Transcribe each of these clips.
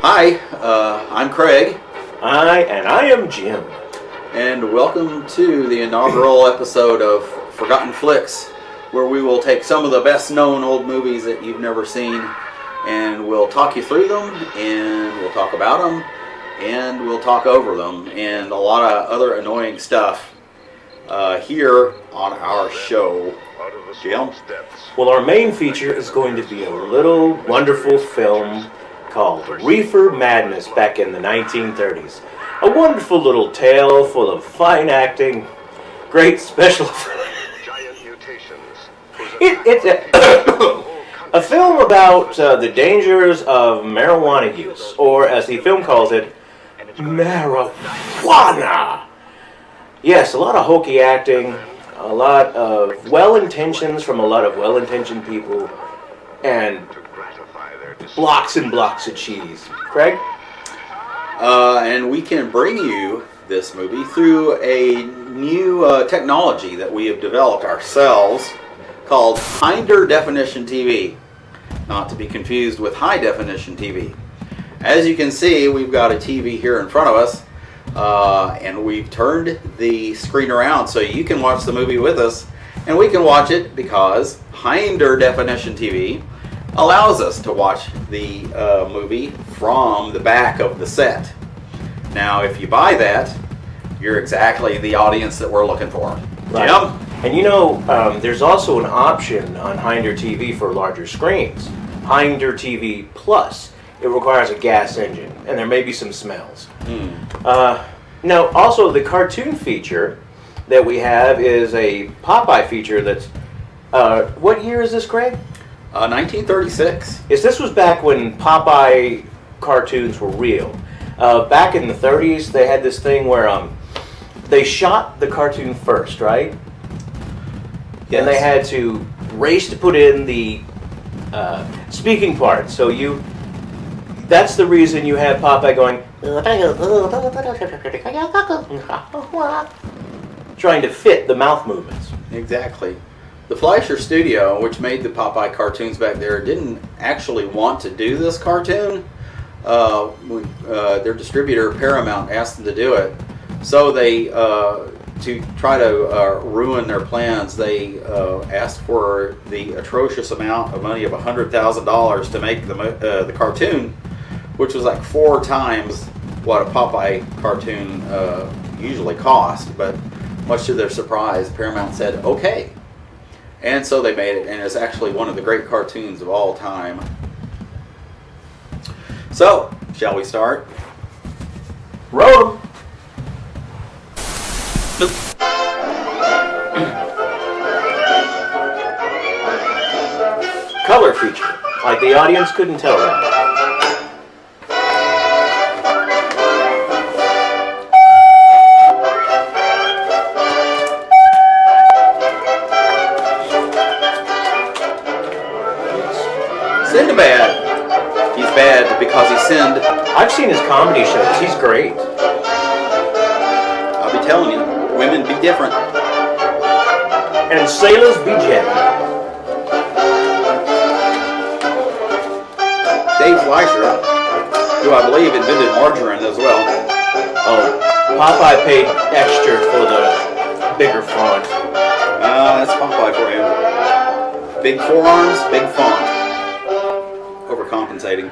Hi, I'm Craig. I am Jim. And welcome to the inaugural episode of Forgotten Flicks, where we will take some of the best known old movies that you've never seen, and we'll talk you through them, and we'll talk about them, and we'll talk over them, and a lot of other annoying stuff here on our show. Jim? Well, our main feature is going to be a little wonderful film called Reefer Madness back in the 1930s. A wonderful little tale full of fine acting, great special It's a film about the dangers of marijuana use, or as the film calls it, marijuana. Yes, a lot of hokey acting, a lot of well-intentions from a lot of well-intentioned people, and blocks and blocks of cheese. Craig? And we can bring you this movie through a new technology that we have developed ourselves called High Definition TV. Not to be confused with High Definition TV. As you can see, we've got a TV here in front of us, and we've turned the screen around so you can watch the movie with us, and we can watch it because High Definition TV allows us to watch the movie from the back of the set. Now, if you buy that, you're exactly the audience that we're looking for. Right. Jim? And you know, there's also an option on Hinder TV for larger screens. Hinder TV Plus. It requires a gas engine, and there may be some smells. Now, also the cartoon feature that we have is a Popeye feature that's, what year is this, Craig? 1936. Yes, this was back when Popeye cartoons were real. Back in the 30s, they had this thing where they shot the cartoon first, right? Yes. And they had to race to put in the speaking part. So that's the reason you have Popeye going, trying to fit the mouth movements. Exactly. The Fleischer Studio, which made the Popeye cartoons back there, didn't actually want to do this cartoon. Their distributor, Paramount, asked them to do it. So they, to try to ruin their plans, they asked for the atrocious amount of money of $100,000 to make the cartoon, which was like 4 times what a Popeye cartoon usually cost. But much to their surprise, Paramount said, okay. And so they made it, and it's actually one of the great cartoons of all time. So, shall we start? Roll 'em. Color feature. Like the audience couldn't tell that. Sindbad. He's bad because he sinned. I've seen his comedy shows. He's great. I'll be telling you, women be different. And sailors be gentle. Dave Fleischer, who I believe invented margarine as well. Oh, Popeye paid extra for the bigger font. That's Popeye for you. Big forearms, big font. Overcompensating.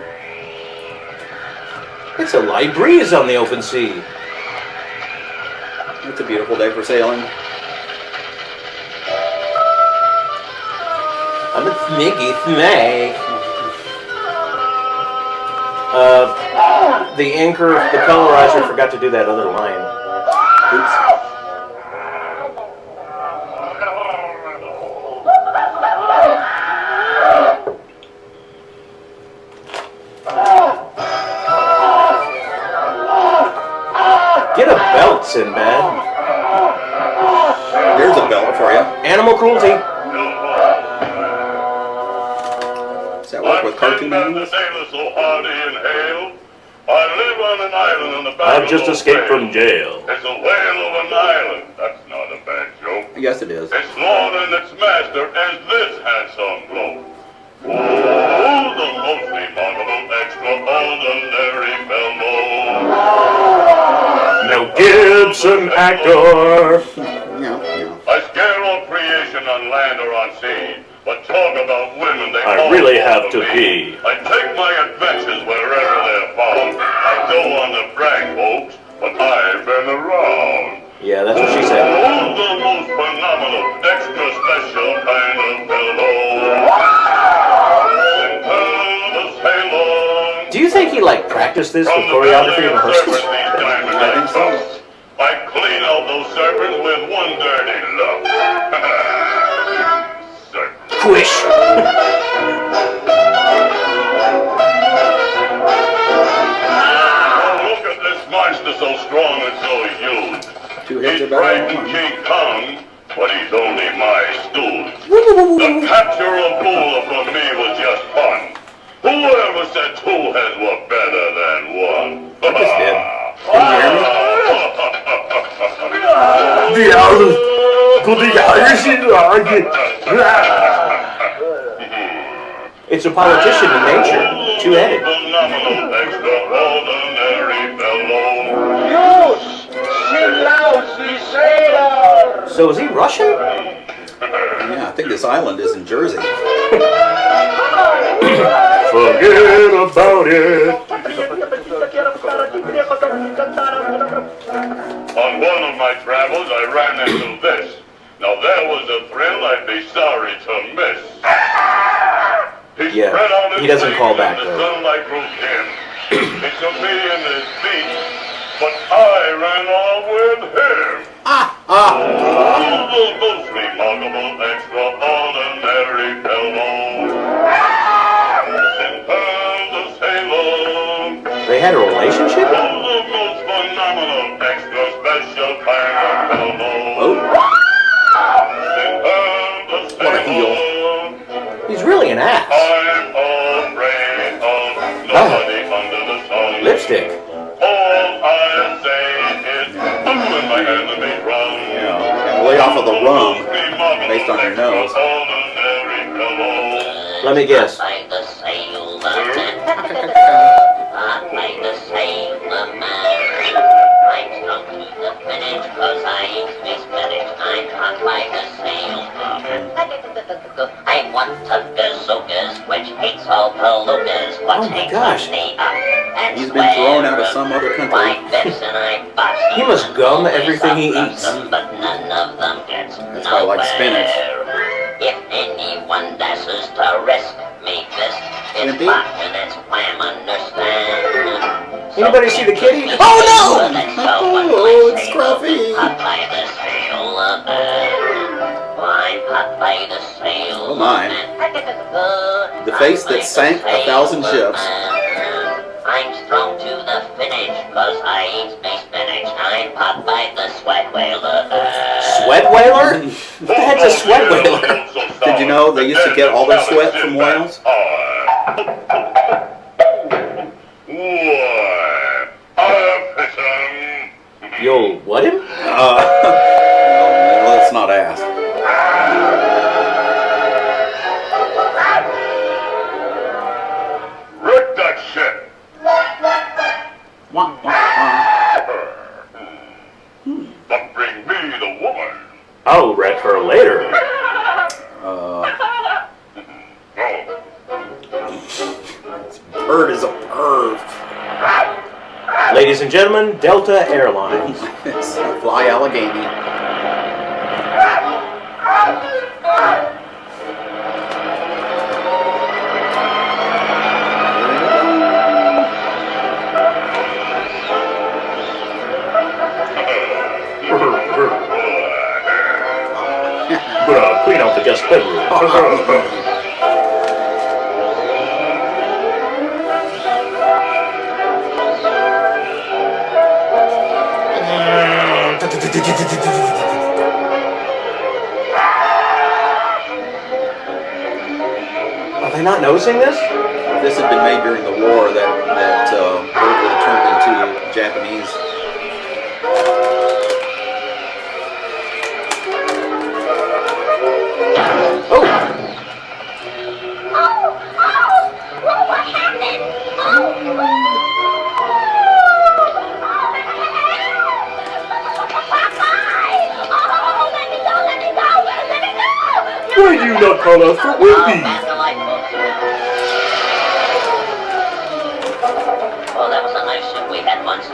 It's a light breeze on the open sea. It's a beautiful day for sailing. I'm a sneaky snake. The anchor, the colorizer forgot to do that other line. Oops. Get a belt, Sindbad. Here's a belt for you. Animal cruelty. Does that work with cartoon animals? I've just escaped from jail. It's a whale of an island. That's not a bad joke. Yes, it is. Its lord and its master is this handsome globe. Oh, the most remarkable, extraordinary, ordinary fellow. Mel Gibson actor. I scare all creation on land or on sea, but talk about women, they I all really fall have to me. pee. I take my adventures wherever they're found. I don't want to brag, folks, but I've been around. Yeah, that's what she said. Oh, the most phenomenal, extra special kind of fellow. Do you think he like practiced this with choreography and rehearsals? I think so. I clean out those serpents with one dirty look. Squish. Oh, look at this monster so strong and so huge. Two heads He's are better than frightened one. King Kong, but he's only my stooge. The capture of Bula for me was just fun. Whoever said two heads were better than one? I just did. Can you hear me? It's a politician in nature, two-headed. Phenomenal, extraordinary fellow. So is he Russian? Yeah, I think this island is in Jersey. Forget about it. On one of my travels, I ran into this. Now there was a thrill I'd be sorry to miss. He Yeah, spread out his he doesn't call wings back, and the though. sunlight grew dim. He took me in his feet, but I ran off with him. Oh, the most remarkable, extraordinary fellow. Sindbad sailor. They had a relationship? Oh, the most phenomenal, extra special kind of fellow. Oh, Sindbad what a heel. sailor. He's really an ass. I'm afraid of nobody under the sun. Lipstick. All I say is, when my enemies run. yeah. And way off of the rum, based on your nose. Let me guess. Popeye the Sailor Man. Popeye the Sailor Man. I'm strong to the finish, cause I eat me spinach. I'm Popeye the Sailor Man. I want to gazookas, which hates all palookas. What Oh my takes gosh. me up and He's been thrown out of some other country. My bits and I bust He must gum everything he Always eats. up But none of them gets That's why I like spinach. If anyone dashes to risk me this, it's Wimpy? pop and it's wham, understand. Anybody see the kitty? Oh no! Oh, it's Scruffy. Popeye the Sailor Man. I'm Popeye the Sailor Oh, my. Man. The face that sank 1,000 ships. I'm strong to the finish, cause I eat me spinach. I'm Popeye the Sweat Whaler. Sweat whaler? What the heck's a sweat whaler? Did you know they used to get all their sweat from whales? Why, I've hit him. You'll what him? Well, let's not ask. Wreck that shit. Wah, wah, But bring me the woman. I'll wreck her later. wah. Oh, Bird is a perv. Ladies and gentlemen, Delta Airlines. It's a fly Allegheny. Clean out the guest bedroom. Are they not noticing this? If this had been made during the war, that bird would have turned into Japanese. Oh! What happened? call out for Wimpy. Oh, that was a nice ship we had once.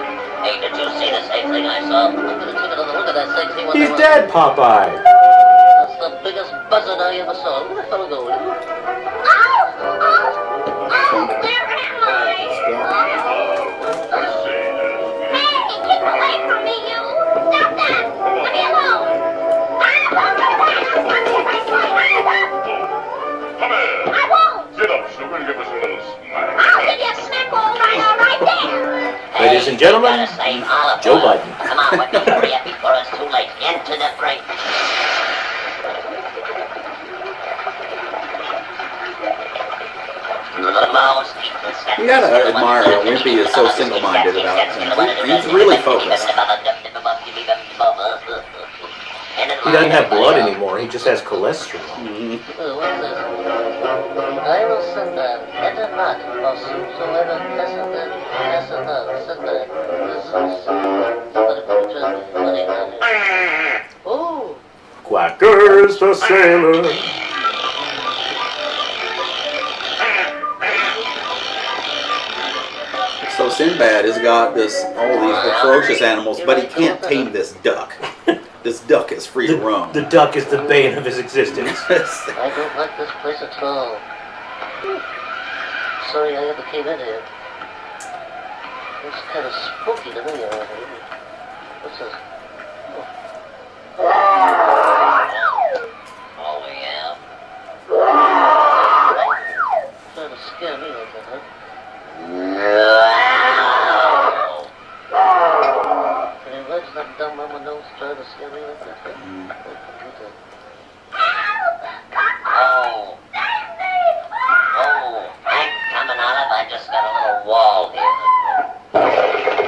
Hey, did you see the same thing I saw? I'm gonna take another look at that thing. See what He's that was. dead, Popeye. That's the biggest buzzard I ever saw. Where the hell go? Oh, where am I? Hey, keep away from me, you! Stop that! Leave me alone! Come here. I won't! Get up, sugar, and give us a little smack. I'll give you a smack all right there! Ladies and gentlemen, Joe Biden. Come on, let me hurry up before it's too late. Into the break. You gotta admire how Wimpy is so single-minded about things. He's really focused. He doesn't have blood anymore. He just has cholesterol. What's this? I will Sindbad, enter not, or whosoever Sindbad. Oh! Quackers the sailor. So Sindbad has got all these ferocious animals, but he can't tame this duck. This duck is free to roam. The duck is the bane of his existence. I don't like this place at all. Sorry I ever came in here. It's kind of spooky to me around here. What's this? Oh, yeah. Trying to scare me like that, huh? Can you imagine that dumb mama nose trying to scare me like that? Oh. Oh, I'm coming out of. I just got a little wall here.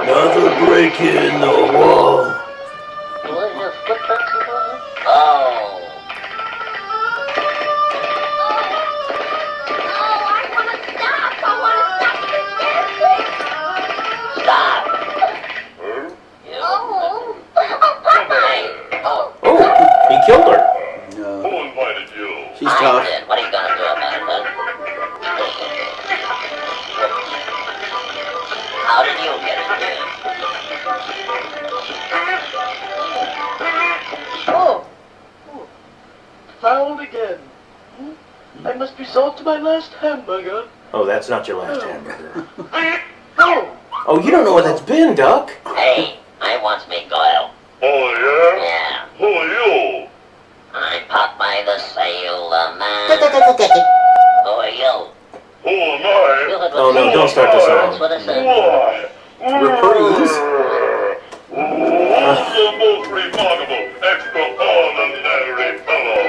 Another break in the wall. Do I hear footprints in there? Oh. He killed her. Who invited you? She's tough. I did. What are you gonna do about it, huh? How did you get in here? Oh! Fouled again. I must resort to my last hamburger. Oh, that's not your last hamburger. Oh! Oh, you don't know what that's been, Duck. Hey, I wants me Goyle. Oh, yeah? Yeah. Who are you? I'm Popeye the Sailor Man. Who are you? Who am I? Oh, no, don't start the That's song. what I said. Why? Reprise. Who's the most remarkable, extraordinary fellow?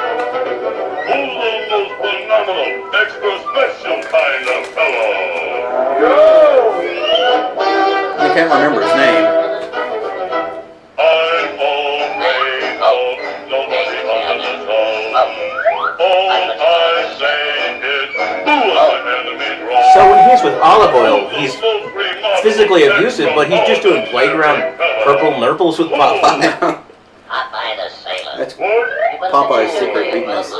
Who's the most phenomenal, extra special kind of fellow? I can't remember his name. I'm all made of nobody under the sun. All I say is, who are the enemies wrong? So when he's with Olive Oil, he's physically abusive, but he's just doing playground purple nurples with Popeye. Popeye the Sailor. That's What? Popeye's secret weakness.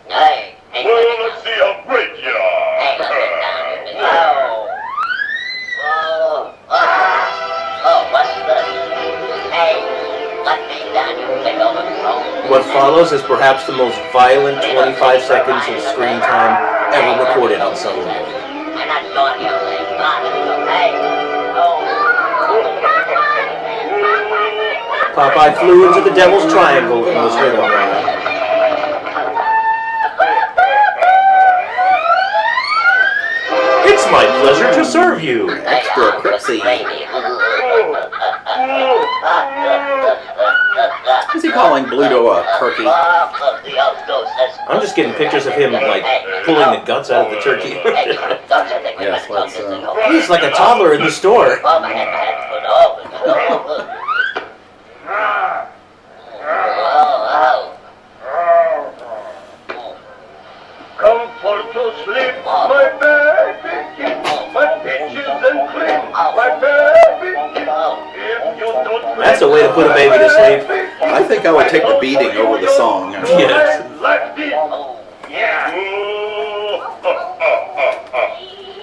Hey, hey, Well, let's see how great you hey, let me are. down, you big Oh, what's this? Hey, let me down, you big overthrown. What follows is perhaps the most violent 25 seconds of screen time ever recorded on some level. I'm not going your way. Hey, Popeye flew into the Devil's Triangle and was hurt on that. It's my pleasure to serve you. Extra Cripsy. Is he calling Bluto a turkey? I'm just getting pictures of him, like, pulling the guts out of the turkey. Yes, let's, He's like a toddler in the store. Comfort to sleep, my baby. My peaches and cream, my baby. If you don't That's a way to put a baby to sleep. I think I would take the beating over the song. Yes. Like this. Yeah.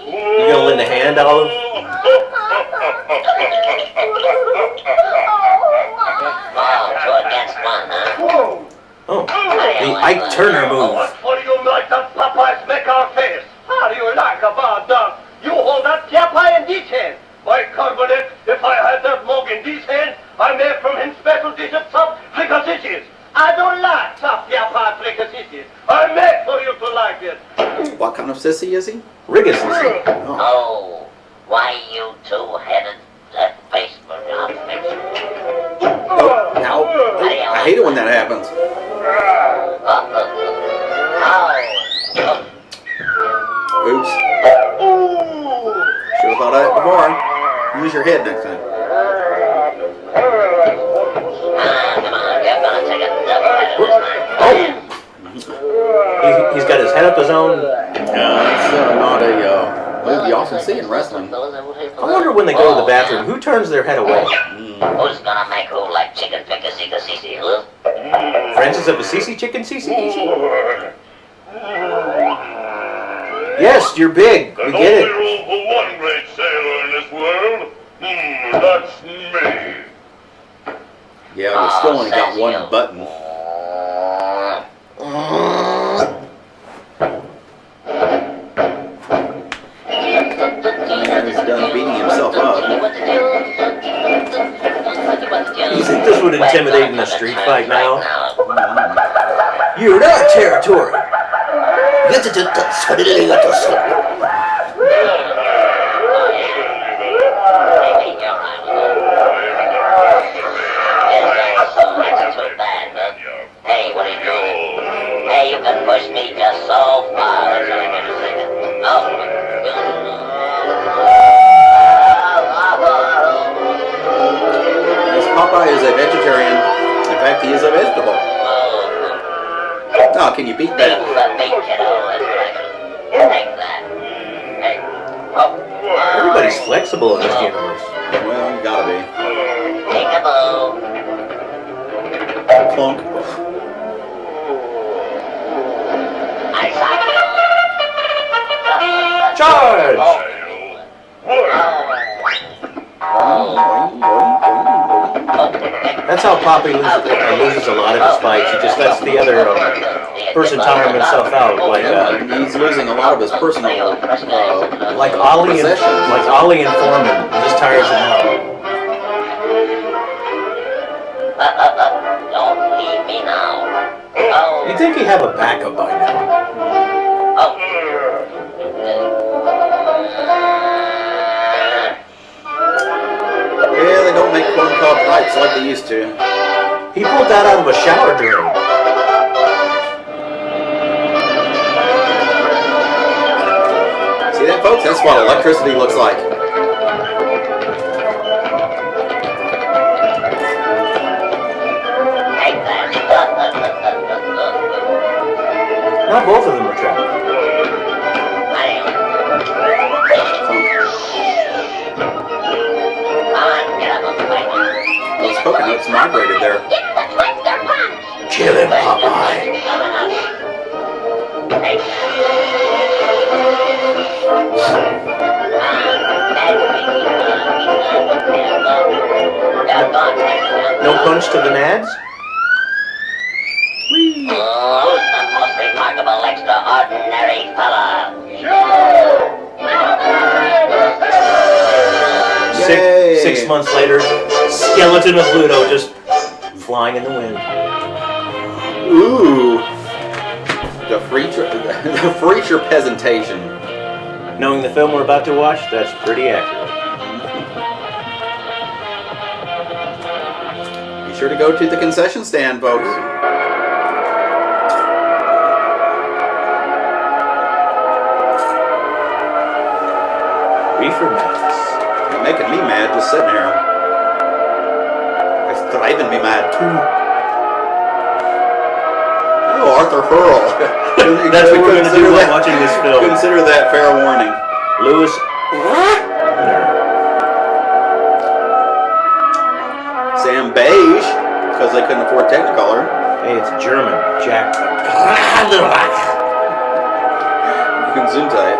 You gonna lend a hand, Olive? Oh, two against one, huh? Oh, the Ike Turner move. What for you like that Popeyes make our face? How do you like a bad dog? You hold that Popeye in this hand. My carbonate, if I had that mug in this hand, I make from him special dish of soft fricassees. I don't like soft Popeye fricassees. I make for you to like it. What kind of sissy is he? Riggis. Oh, why you two-headed that Facebook outfit? Oh, ow. I hate it when that happens. Oops. Should have thought of that before. Use your head next time. Come on, you're gonna take a double header this time. Oh! He's got his head up his own. That's not a move you often see in wrestling. I wonder when they go to the bathroom, who turns their head away? Who's gonna make who like chicken fricassee, huh? Francis of Assisi, chicken Sisi? Yes, you're big. We get There's it. only room for one great sailor in this world. That's me. Yeah, we still only got one button. And he's done beating himself up. You think this would intimidate in a street fight now? You're in our territory. Hey, what are you doing? Hey, you can push me just so far. That's what I'm gonna say. Yes, Popeye is a vegetarian. In fact, he is a vegetable. Oh, can you beat that? Everybody's flexible in this universe. Well, you gotta be. Clunk. Charge! That's how Poppy loses a lot of his fights. He just lets the other person tire himself out. Like He's losing a lot of his personal like Ollie and possessions. Foreman. He just tires him out. Don't leave me now. You'd think he'd have a backup by now. Yeah, they don't make corncob pipes like they used to. He pulled that out of a shower drain. See that, folks? That's what electricity looks like. Not both of them are trapped. Those coconuts migrated there. Kill him, Popeye. No punch to the nads? Who's the most remarkable, extraordinary fella? Yay. 6 months later, skeleton of Pluto just flying in the wind. Ooh. The Freacher presentation. Knowing the film we're about to watch, that's pretty accurate. Be sure to go to the concession stand, folks. Reefer Madness. You're making me mad just sitting here. It's driving me mad too. Oh, Arthur Hurl. That's what we're going to do while watching this film. Consider that fair warning. Lewis. Sam Bay. because they couldn't afford Technicolor. Hey, it's German. Jack. Gesundheit.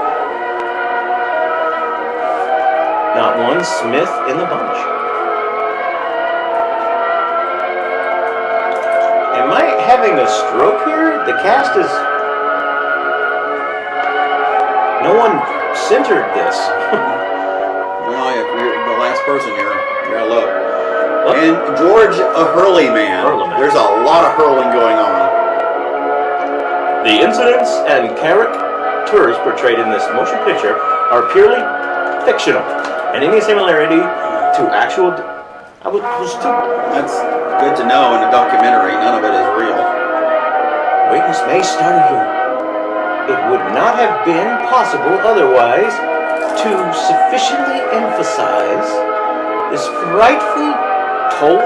Not one Smith in the bunch. Am I having a stroke here? The cast is... No one centered this. Well, if you're the last person here, you gotta look. What? And George a Hurleyman. Hurleyman. There's a lot of hurling going on. The incidents and characters portrayed in this motion picture are purely fictional, and any similarity to actual was too. That's good to know in a documentary. None of it is real. Witness may start here. It would not have been possible otherwise to sufficiently emphasize this frightful toll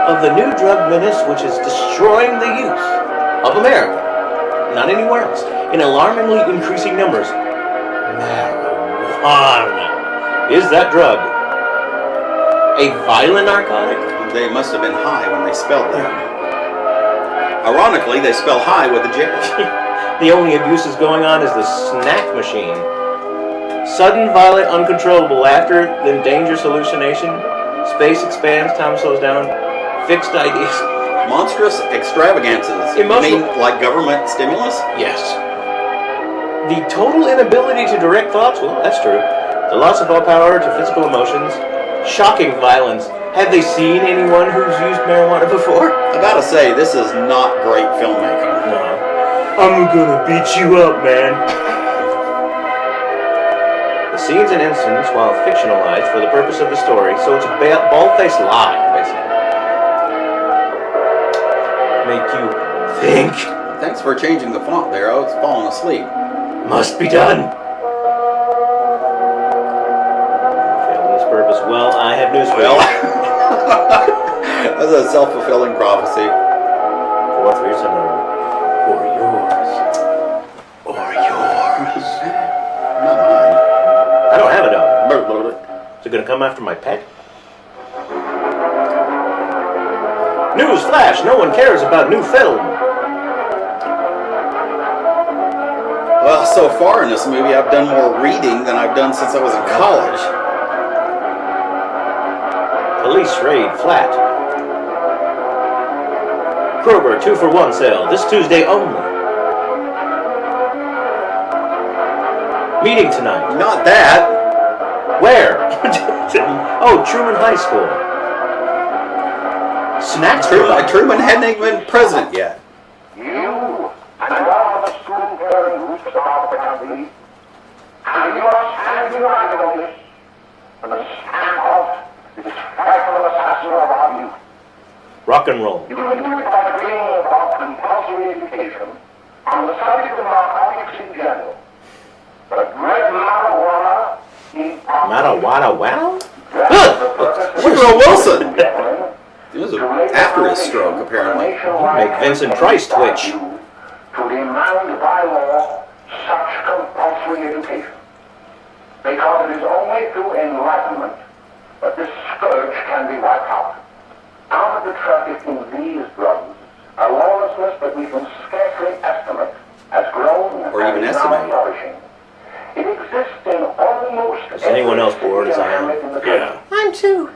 of the new drug menace which is destroying the youth of America, not anywhere else, in alarmingly increasing numbers. Marijuana. Is that drug a violent narcotic? They must have been high when they spelled that. Ironically, they spell high with a J. The only abuse is going on is the snack machine. Sudden, violent, uncontrollable laughter, then dangerous hallucination. Space expands, time slows down. Fixed ideas. Monstrous extravagances. Emotional- You mean like government stimulus? Yes. The total inability to direct thoughts, well, that's true. The loss of all power to physical emotions. Shocking violence. Have they seen anyone who's used marijuana before? I gotta say, this is not great filmmaking. No. I'm gonna beat you up, man. The scenes and incidents, while fictionalized for the purpose of the story, so it's a bald-faced lie, basically. Make you think. Thanks for changing the font there. I was falling asleep. Must be done. Fail this purpose. Well, I have news for Well, you. that's a self-fulfilling prophecy. Fourth reason, or yours. Or yours. Not mine. I don't have a dog. Is it gonna come after my pet? News flash! No one cares about new film. Well, so far in this movie, I've done more reading than I've done since I was in college. Police raid flat. Kroger 2-for-1 sale this Tuesday only. Meeting tonight. Not that. Where? Oh, Truman High School. Snacks Truman hadn't even been president yet. You and all the school-going groups about the country, and you are standing united on this, and the stamp of this frightful assassin of our youth. Rock and roll. You will do it by agreeing about compulsory education on the subject of narcotics in general. The great marijuana in Marijuana wow? Woodrow Wilson. It was after his stroke, apparently. Make Vincent Price twitch. To demand by law such compulsory education. Because it is only through enlightenment that this scourge can be wiped out. Out of the traffic in these drugs, a lawlessness that we can scarcely estimate has grown Or even and is estimate. now flourishing. It exists in almost Is anyone else bored as I am? Yeah. I'm too.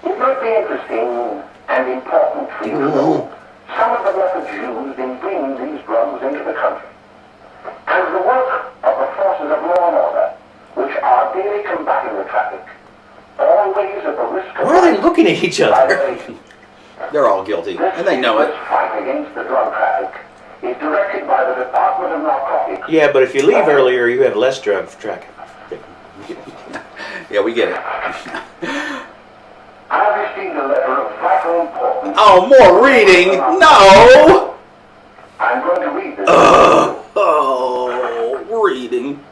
It might be interesting and important for you to know some of the methods used in bringing these drugs into the country, and the work of the forces of law and order, which are daily combating the traffic, always at the risk of... Why are they looking at each other? violation. They're all guilty, and they know it. This fight against the drug traffic is directed by the Department of Narcotics. Yeah, but if you leave earlier, you have less drug traffic. Yeah, we get it. I received a letter of vital importance. Oh, more reading? No! I'm going to read this. Oh, reading.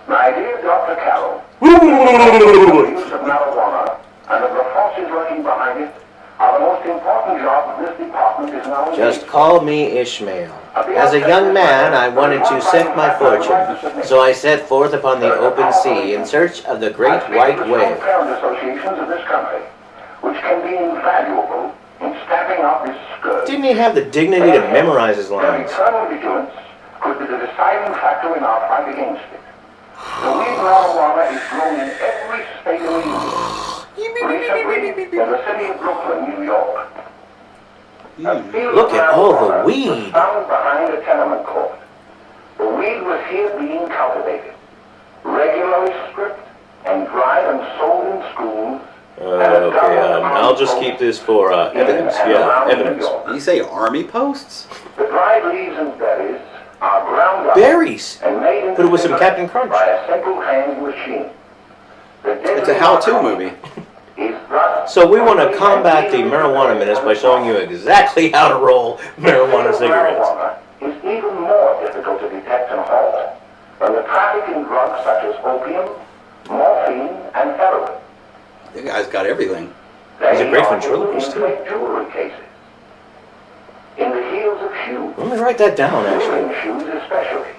My dear Dr. Carroll, the use of marijuana and of the forces working behind it are the most important job this department is now Just engaged call me Ishmael. As a young man, I wanted to seek my fortune, so I set forth upon the open sea in search of the great white in. whale. Parent associations of this country, which can be invaluable in stamping out his skirt. Didn't he have the dignity to memorize his Their lines? eternal vigilance could be the deciding factor in our fight against it. The weed marijuana is grown in every state in the Union. Recently, in the city of Brooklyn, New York. A field Look of at all the marijuana weed. was found behind a tenement court. The weed was here being cultivated, regularly stripped and dried and sold in schools. Okay, I'll just keep this for evidence. Yeah, evidence. Did you say army posts? The dried leaves and berries are ground up Berries. and made into But it was some cigarettes Captain Crunch. by a simple hand machine. It's a how-to movie. So we want to combat the marijuana menace by showing you exactly how to roll marijuana cigarettes. Marijuana is even more difficult to detect and halt than the traffic in drugs such as opium, morphine, and heroin. The guy's got everything. He's a great They are ventriloquist, too. in jewelry cases, in the heels of shoes, Let me write that down, actually. in shoes especially,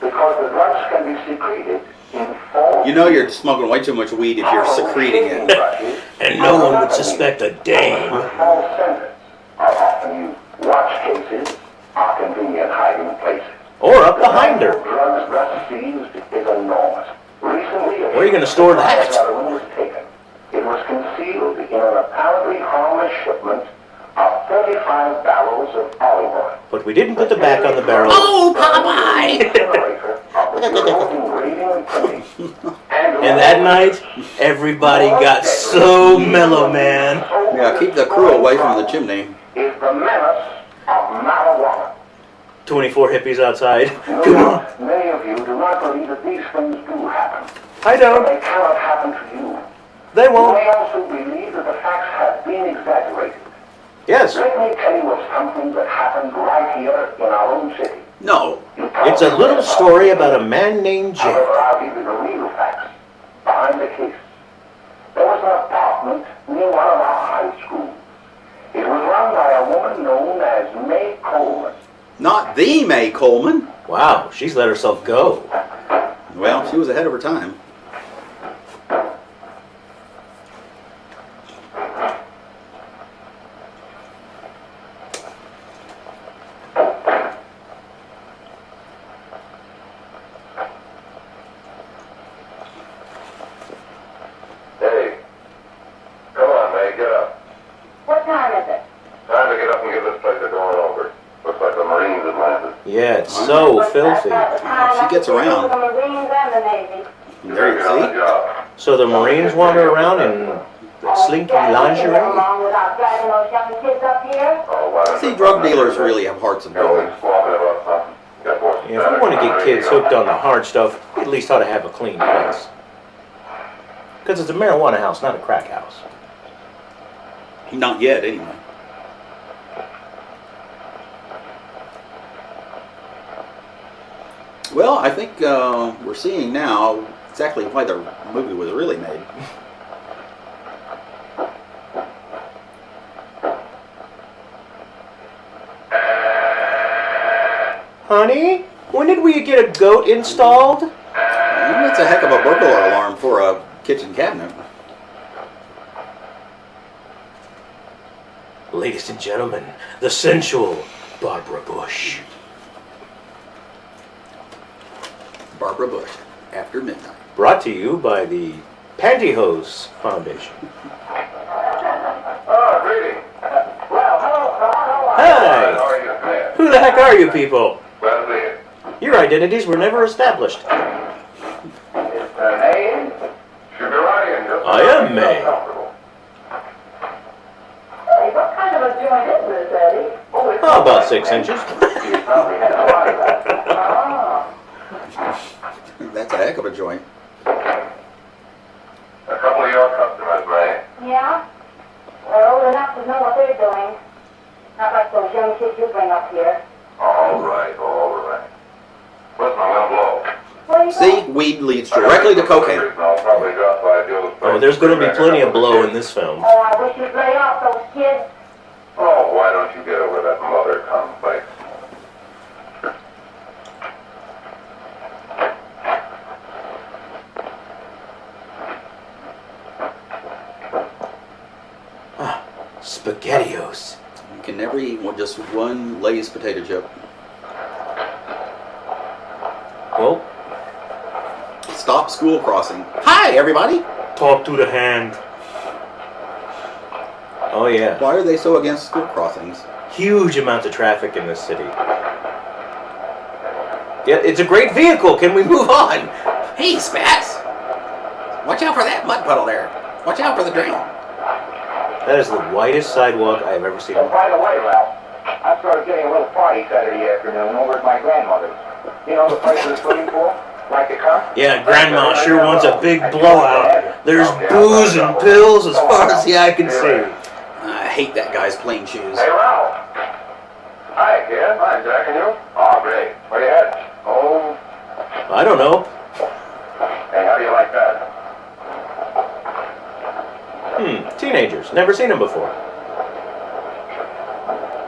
because the drugs can be secreted in false. You know you're smoking way too much weed if you're secreting it. And no one would suspect a damn. False scents are often used. Watch cases are convenient hiding places. Or up behind her. Drugs thus seized is enormous. Recently, Where are you gonna store that? heroin was taken. It was concealed in an apparently harmless shipment of 35 barrels of olive oil. But we didn't put the back on the barrel. Oh, Popeye! And that night, everybody got so mellow, man. Yeah, keep the crew away from the chimney. Is the menace of marijuana. 24 hippies outside. No Come on. doubt many of you do not believe that these things do happen. I But don't. they cannot happen to you. They You won't. may also believe that the facts have been exaggerated. Yes. Let me tell you of something that happened right here in our own city. No. It's a little story about a man named Jim. However, I'll give you the real facts behind the case. There was an apartment near one of our high schools. It was run by a woman known as May Coleman. Not the May Coleman. Wow, she's let herself go. Well, she was ahead of her time. Hey, come on, May, get up. What time is it? Time to get up and give this place a going over. Looks like the Marines have landed. Yeah, it's so filthy. She gets around. The Marines and the Navy. There you Get on the see. job. So the Marines wander around in slinky lingerie? Along without dragging those young kids up here. Oh, why don't See, you- drug dealers really have hearts of You're gold. always squawking about something. Got more Yeah, if we want to get kids hooked on the hard stuff, we at least ought to have a clean place. Because it's a marijuana house, not a crack house. Not yet, anyway. Well, I think we're seeing now exactly why the movie was really made. Honey, when did we get a goat installed? That's a heck of a burglar alarm for a kitchen cabinet. Ladies and gentlemen, the sensual Barbara Bush. Barbara Bush, After Midnight. Brought to you by the Pantyhose Foundation. Oh, greeting. Well, hello, Carl. Hi! How are you, man? Who the heck are you people? Glad to see you. Your identities were never established. It's May. Should be right in just I am May. comfortable. Hey, what kind of a joint is this, Eddie? Oh, it's Oh, about 6 inches. You probably had a lot of that. Oh. That's a heck of a joint. A couple of your customers, May. Yeah? They're old enough to know what they're doing. Not like those young kids you bring up here. All right, all right. Listen, I'm gonna blow. What are you See, weed leads directly to cocaine. I'll probably drop by Joe's place. Oh, there's going to be plenty of blow in this film. Oh, I wish you'd lay off those kids. Oh, why don't you get over that mother complex? SpaghettiOs. You can never eat just one Lay's potato chip. Well, Stop school crossing. Hi, everybody. talk to the hand. Oh yeah. Why are they so against school crossings? Huge amounts of traffic in this city. Yeah, it's a great vehicle. Can we move on? Hey, Spats. Watch out for that mud puddle there. Watch out for the drain. That is the whitest sidewalk I have ever seen. Oh, by the way, Ralph, I started getting a little party Saturday afternoon over at my grandmother's. You know the place with the swimming pool? Like the car? Yeah, Grandma sure wants a big blowout. There's booze and pills as far as the eye can see. I hate that guy's plain shoes. Hey, Ralph. Hi, kid. Hi, Jack, and you? Oh, great. Where you headed? Oh, I don't know. hey, how do you like that? Teenagers. Never seen them before.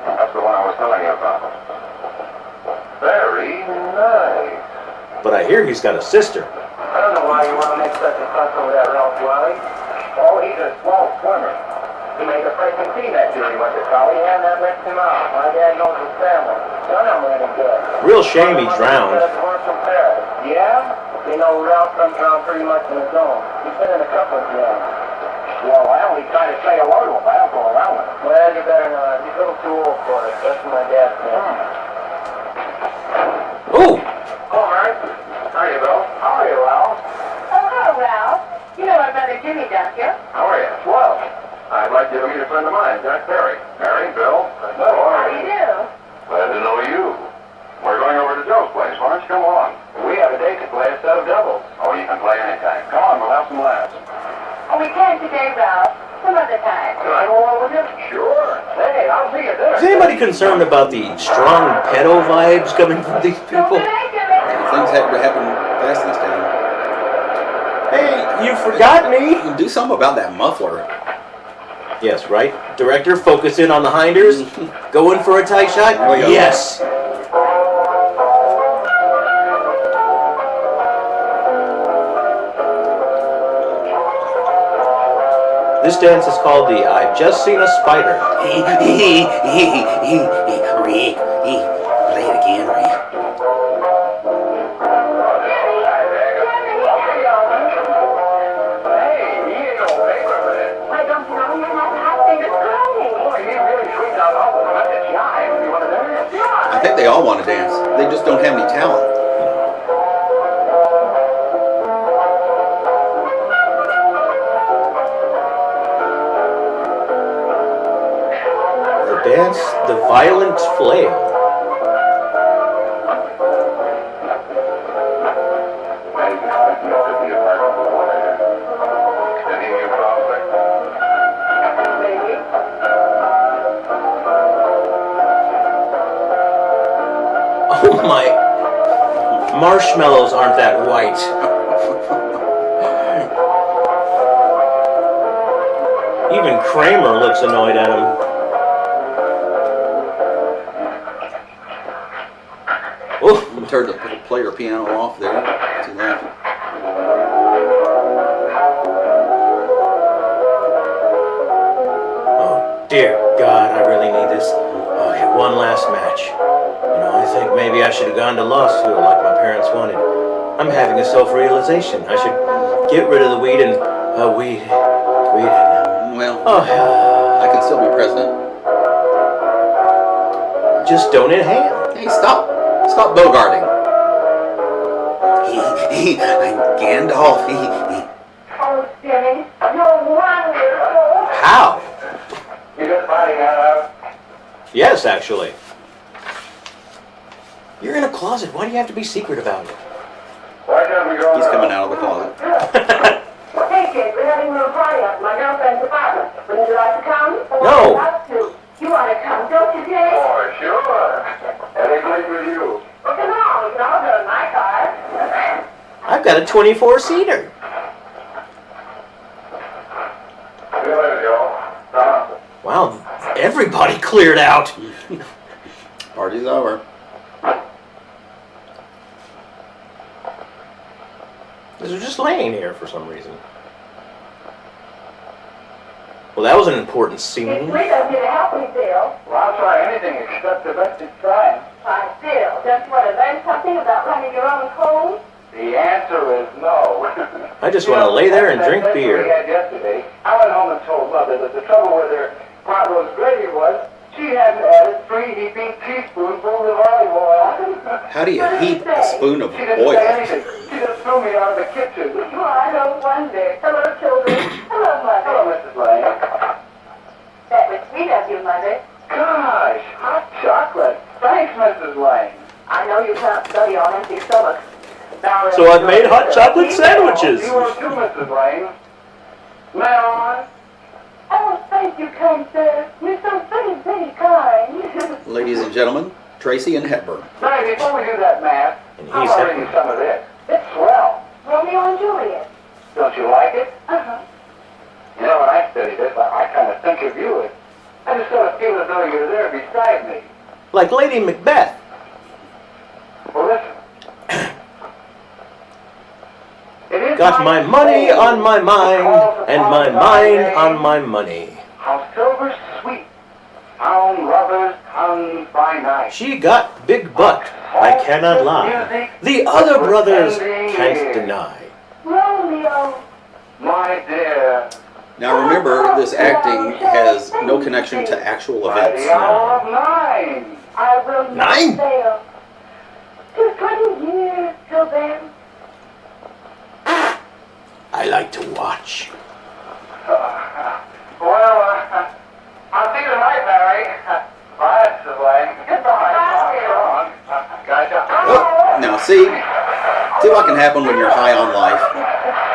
That's the one I was telling you about. Very nice. But I hear he's got a sister. I don't know why you want to make such a fuss over that Ralph Wiley. Oh, he's a swell swimmer. He made the freshman team that year he went to college, and that ripped him out. My dad knows his family. Son, I'm really good. Real shame he drowned. Yeah? You know, Ralph comes around pretty much on his own. He's been in a couple of jams. Well, I only try to say hello to him. I don't go around with him. Well, you better not. He's a little too old for it. That's what my dad said. Ooh! Hello, Mary. How are you, Bill? How are you, Ralph? Oh, hello, Ralph. You know our brother Jimmy, don't you? How are you? Swell. I'd like you to meet a friend of mine, Jack Perry. Mary, Bill. Hello. How do you do? Glad to know you. We're going over to Joe's place. Why don't you come along? We have a date to play a set of doubles. Oh, you can play anytime. Come on, we'll have some laughs. Oh, we can't today, Ralph. Some other time. Can I go along with you? Sure. Hey, I'll see you there. Is anybody concerned about the strong pedo vibes coming from these people? Things happen fast in this town. Hey, you forgot me! Do something about that muffler. Yes, right? Director, focus in on the hinders. Going for a tight shot? There we go. Yes! This dance is called the I've Just Seen a Spider. Play it again, Ray. Why don't you know you have a hot thing to I think they all want to dance. They just don't have any talent. The dance, the violent flail. Oh my, marshmallows aren't that white. Even Kramer looks annoyed at him. Oh, Turn the player piano off there. To that. oh dear God, I really need this. Okay, one last match. You know, I think maybe I should have gone to law school like my parents wanted. I'm having a self-realization. I should get rid of the weed and weed. Well, Oh, I can still be president. just don't inhale. Hey, stop bogarting. Gandalf. Oh, Jimmy, you're wonderful. How? You just finding that out? Yes, actually. You're in a closet. Why do you have to be secret about it? Why don't we go? He's coming out of the closet. Hey, kid, we're having a little party at my girlfriend's apartment. Wouldn't you like to come? No. I'd love to. You want to come, don't you, Jay? Oh, sure. Any place with you. Well, come on, we can all go in my car. I've got a 24-seater. See you later, Joe. Wow, everybody cleared out. Party's over. They're just laying here for some reason. Well, that was an important scene. It's sweet of you to help me, Bill. Well, I'll try anything except the best at trying. Why, Bill, don't you want to learn something about running your own home? The answer is no. I just want to lay there and drink That we beer. had yesterday, I went home and told Mother that the trouble with her pot roast gravy was she hadn't added 3 heaping teaspoonfuls of olive oil. How do you heat a spoon of She didn't oil? say anything. She just threw me out of the kitchen. Oh, I don't wonder. Hello, children. Hello, Mother. Hello, Mrs. Lane. That was sweet of you, Mother. Gosh, hot chocolate. Thanks, Mrs. Lane. I know you can't study on empty stomachs. Now, So I've made hot chocolate sandwiches. You are too, Mrs. Lane. May I? Oh, thank you, kind sir. You're so very kind. Ladies and gentlemen, Tracy and Hepburn. Say, before we do that math, And I'll he's order Hepburn. you some of this. It's swell. Romeo and Juliet. Don't you like it? Uh-huh. You know, when I study this, I kind of think of you. I just sort of feel as though you're there beside me. Like Lady Macbeth. Well, listen. It is Got my money on my mind, and my mind on my money. How silver sweet, hound robbers hounds by night. She got big butt, I cannot lie. The other brothers can't deny. Romeo. My dear, Now remember, this acting has no connection to actual by events. the hour of 9. I will not 9? fail. 'Tis 20 years till then. I like to watch. Well, I'll see you tonight, Mary. Bye, Mrs. Lane. Goodbye. Gotcha. Oh, now see what can happen when you're high on life.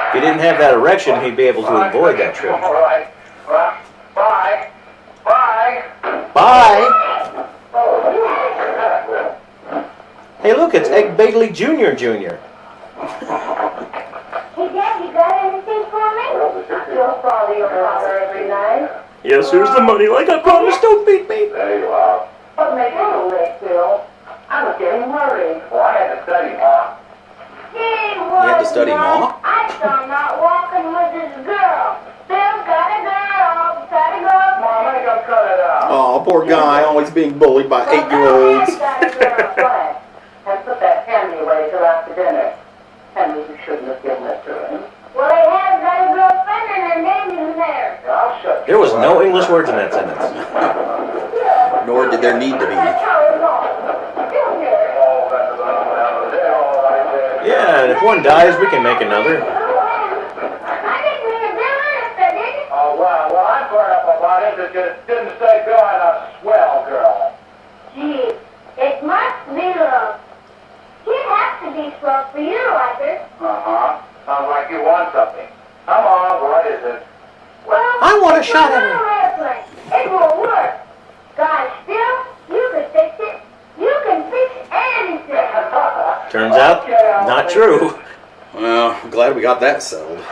If he didn't have that erection, he'd be able to avoid that trip. All right. Well, bye. Bye. Bye! Hey, look, it's Egg Bagley Jr. Jr. Hey, Dad, you got anything for me? You'll follow your father every night. Yes, here's the money, like I promised, don't beat me. There you are. What makes you so late, Bill? I was getting worried. Well, I had to study, Ma. He had to study Ma? I saw him not walking with his girl. Bill's got a girl. Got a girl. Mom, make him cut it out. Oh, poor guy, always being bullied by 8-year-olds. Got a girl. What? And put that candy away till after dinner. Henry, you shouldn't have given it to him. Well, he has got a girlfriend and her name is Mary. I'll shut There was no English words in that sentence. Nor did there need to be. Yeah, and if one dies, we can make another. Oh, well, I'm burned up about it. It just didn't say Bill had a swell girl. Gee, it must be love. He'd have to be swell for you, like her. Uh-huh. Sounds like you want something. Come on, what is it? Well, I want a shot at it. It won't work. Gosh, Bill, you can fix it. You can fix anything. Turns out, not true. Well, I'm glad we got that settled. Good,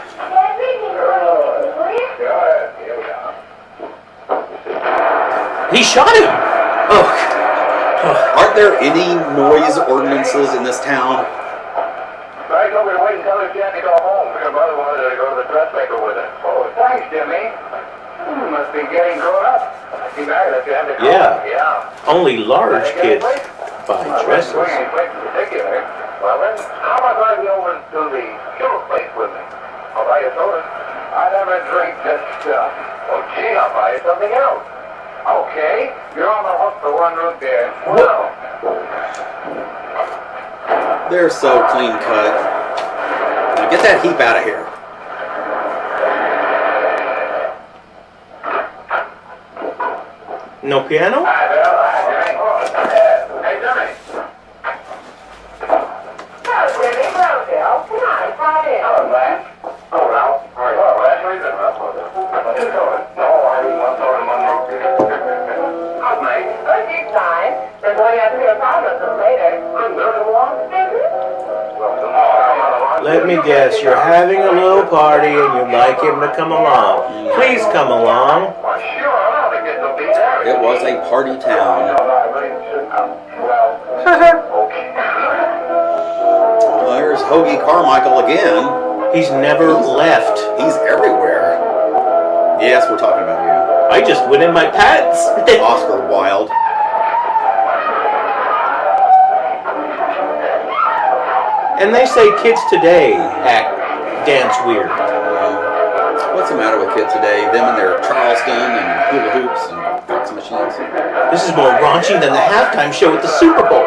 here we are. He shot him! Oh, Aren't there any noise ordinances in this town? I told her to wait until she had to go home. Her mother wanted her to go to the dressmaker with her. Oh, thanks, Jimmy. You must be getting grown up. She married us. You have to go. Yeah. Yeah. only large kids buy dresses. Well, any place in particular. Well, then, how am I going to be over to the sugar place with me? I'll buy you soda. I never drink this stuff. Oh, gee, I'll buy you something else. Okay, you're on the hook for one root beer. Well, They're so clean cut. Now get that heap out of here. No piano? hi, Bill. Hi, Jimmy. Hey, Jimmy. Hello, Jimmy. Hello, Bill. Come on, come in. Hello, Glenn. Oh, Ralph. How are you? Oh, Glenn. How you doing, Ralph? What you doing? Oh, I need one soda and one root beer. How's Mike? Oh, she's fine. They're going up to your apartment later. I'm there to walk. Well, tomorrow. Let me guess, you're having a little party and you'd like him to come along. Please come along. Well, sure, I ought to get to be there. It was a party No, town. I really shouldn't have. Well, okay. Well, there's Hoagie Carmichael again. He's never left. He's everywhere. Yeah, Yes, we're talking about you. I just went in my pants. Oscar Wilde. And they say kids today dance weird. What's the matter with kids today? Them and their Charleston and hula hoops and fax machines. This is more raunchy than the halftime show at the Super Bowl.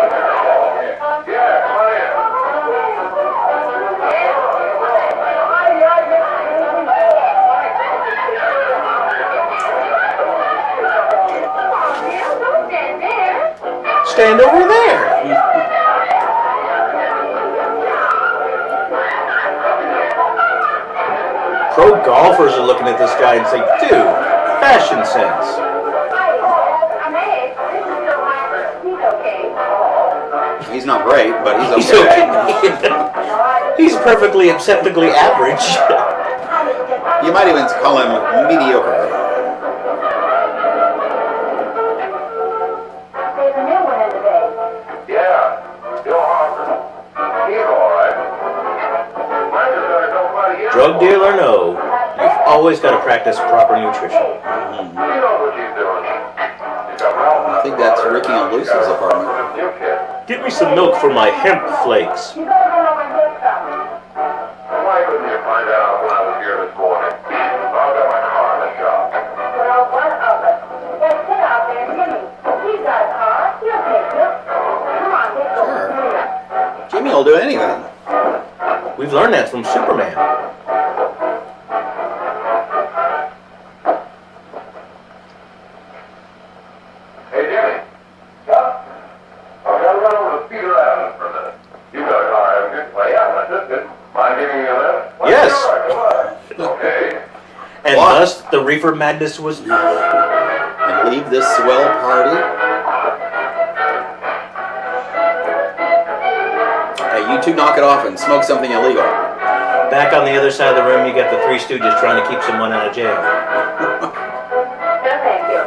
Stand over there. Pro golfers are looking at this guy and say, dude, fashion sense. He's not great, but he's He's okay. okay. He's perfectly acceptably average. You might even call him mediocre. There's a new one in the bay. Yeah, Bill Harper. He's all right. Mine's just gonna go by the Drug deal or no, you've always got to practice proper nutrition. He knows what she's doing. She's got I think that's Ricky and Lucy's apartment. new kid. Get me some milk for my hemp flakes. You better go over and get some. Why couldn't you find out when I was here this morning? I've got my car in the shop. Well, one of us. Let's sit out there and Jimmy. He's got a car. He'll take you. Come on, get Sure. going. Jimmy will do anything. We've learned that from Superman. Hey, Jimmy. Yeah? I've got to run over to Peter Avenue for a minute. You got a car, haven't you? Well, yeah, that's it. Mind giving me a lift? Well, Yes. you're right, come on. Okay. And What? thus, the Reefer Madness was... And leave this swell party. Hey, you two knock it off and smoke something illegal. Back on the other side of the room, you got the Three Stooges trying to keep someone out of jail. No, thank you.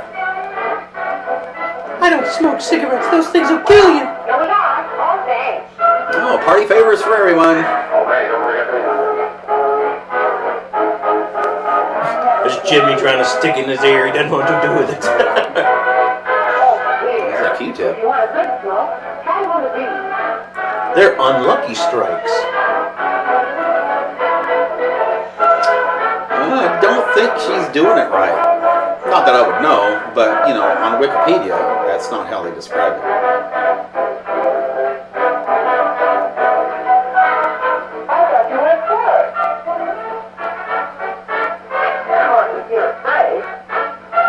I don't smoke cigarettes. Those things will kill you. No, we are. Oh, thanks. Oh, party favors for everyone. Oh, hey, don't forget to... There's Jimmy trying to stick in his ear. He doesn't know what to do with it. Oh, here. That's a Q-tip. If you want a good smoke, try one of these. They're unlucky strikes. I don't think she's doing it right. Not that I would know, but, you know, on Wikipedia, that's not how they describe it. I thought you went first. Of course, if you're afraid.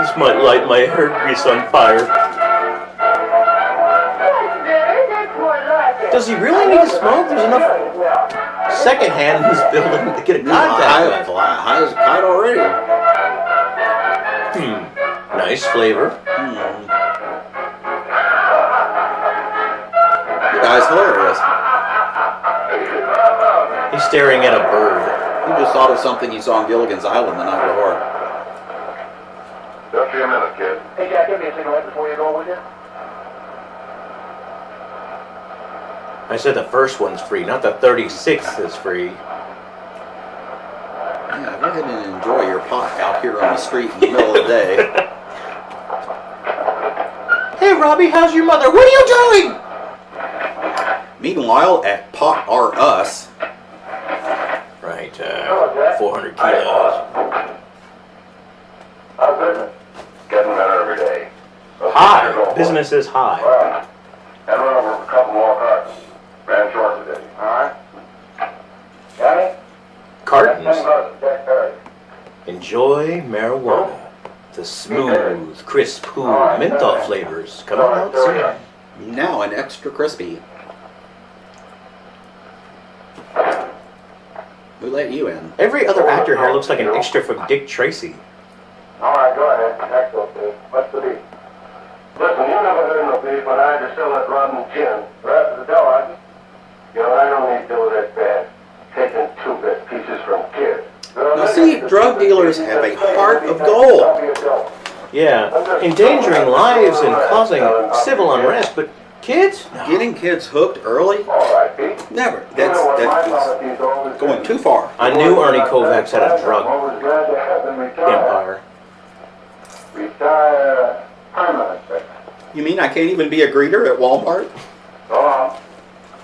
This might light my hair grease on fire. That's better. That's more like it. Does he really need to smoke? There's enough secondhand in this building to get a contact. High as a kite already. Nice flavor. The guy's hilarious. He's staring at a bird. He just thought of something he saw on Gilligan's Island the night before. Just be a minute, kid. Hey, Jack, give me a cigarette before you go, will you? I said the first one's free, not the 36th is free. Yeah, go ahead and enjoy your pot out here on the street in the middle of the day. Hey, Robbie, how's your mother? What are you doing? Meanwhile, at Pot R Us, Right, 400 kilos. How's business? Getting better every day. High. Business is high. Well, and run over a couple more cartons. Ran short today. All right. Got it? Cartons. Jack Perry. Enjoy marijuana. The smooth, crisp, cool menthol flavors coming out soon. now an extra crispy. Who let you in? Every other actor here looks like an extra from Dick Tracy. All right, go ahead. Next up, Dave. What's the beef? Listen, you never heard no beef when I had to sell that rotten gin. The rest of the dough, I can... You know, I don't need to do that bad. Taking 2-bit pieces from kids. Now see, drug dealers have a heart of gold. Yeah, endangering lives and causing civil unrest, but kids? No. Getting kids hooked early? All right, Pete. Never. That's going too far. I knew Ernie Kovacs had a drug empire. Retire permanently. You mean I can't even be a greeter at Walmart? Go on.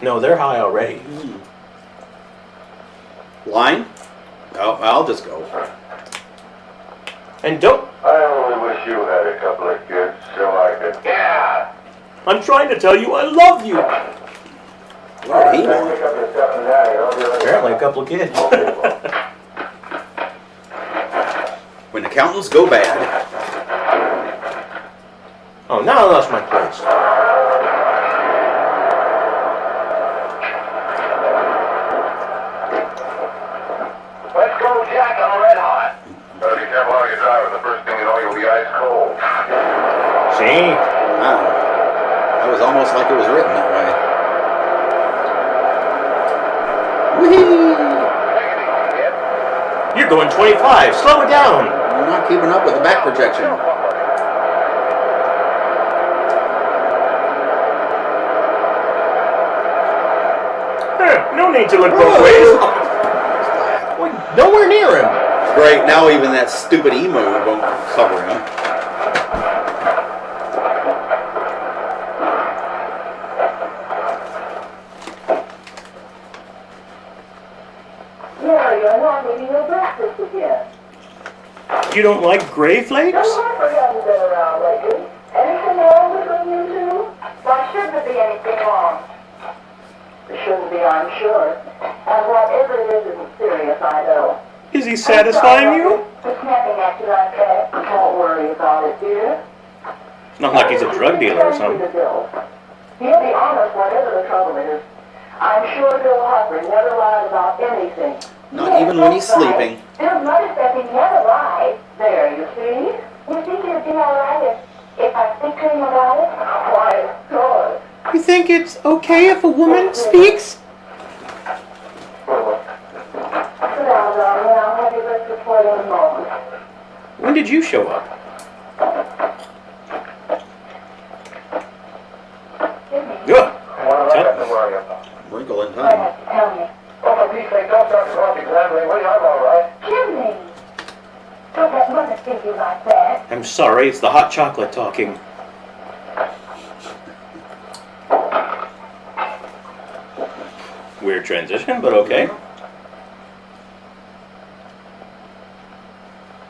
No, they're high already. Line? Oh, I'll just go. And don't... I only wish you had a couple of kids so I could... Yeah! I'm trying to tell you I love you. What did he want? Pick up your stuff and daddy. I'll be right Apparently a couple of kids. When accountants go bad. Oh, now I lost my place. Let's go, Jack, on red hot. Better be careful how you drive. The first thing you know, you'll be ice cold. See? Wow. That was almost like it was written that way. Whee! You're going 25. Slow it down. You're not keeping up with the back projection. No need to look both ways. Nowhere near him. Great, now even that stupid emu won't cover him. Yeah, you're not eating your breakfast again. You don't like gray flakes? Your wife hasn't been around lately. Anything wrong between you two? Why shouldn't there be anything wrong? There shouldn't be, I'm sure. And whatever it is isn't serious, I know. Is he satisfying you? For snapping at you like that. Don't worry about it, dear. It's not like he's a drug dealer or something. He'll be honest whatever the trouble is. I'm sure Bill Humphrey never lied about anything. Not even when he's sleeping. Bill's mother said he never lied. There, you see? You think it'd be all right if I speak to him about it? Why, of course. You think it's okay if a woman speaks? Sit down, darling. I'll have your breakfast for you in a moment. When did you show up? Good. Wrinkle in Why time. have to tell me? Oh, for Pete's sake, don't start cross-examining me. I'm all right. Jimmy! Don't let mother think you like that. I'm sorry, it's the hot chocolate talking. Weird transition, but okay.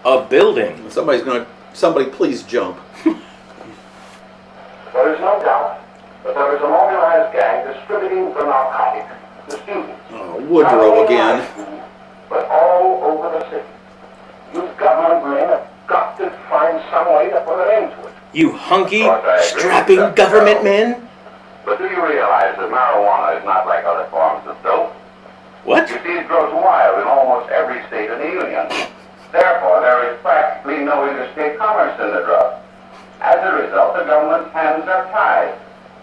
A building. Somebody please jump. There is no doubt that there is an organized gang distributing the narcotics to students. Oh, Woodrow again. But all over the city. You government men have got to find some way to put an end to it. You hunky, strapping government men? But do you realize that marijuana is not like other forms of dope? What? You see, it grows wild in almost every state in the Union. Therefore, there is practically no interstate commerce in the drug. As a result, the government's hands are tied.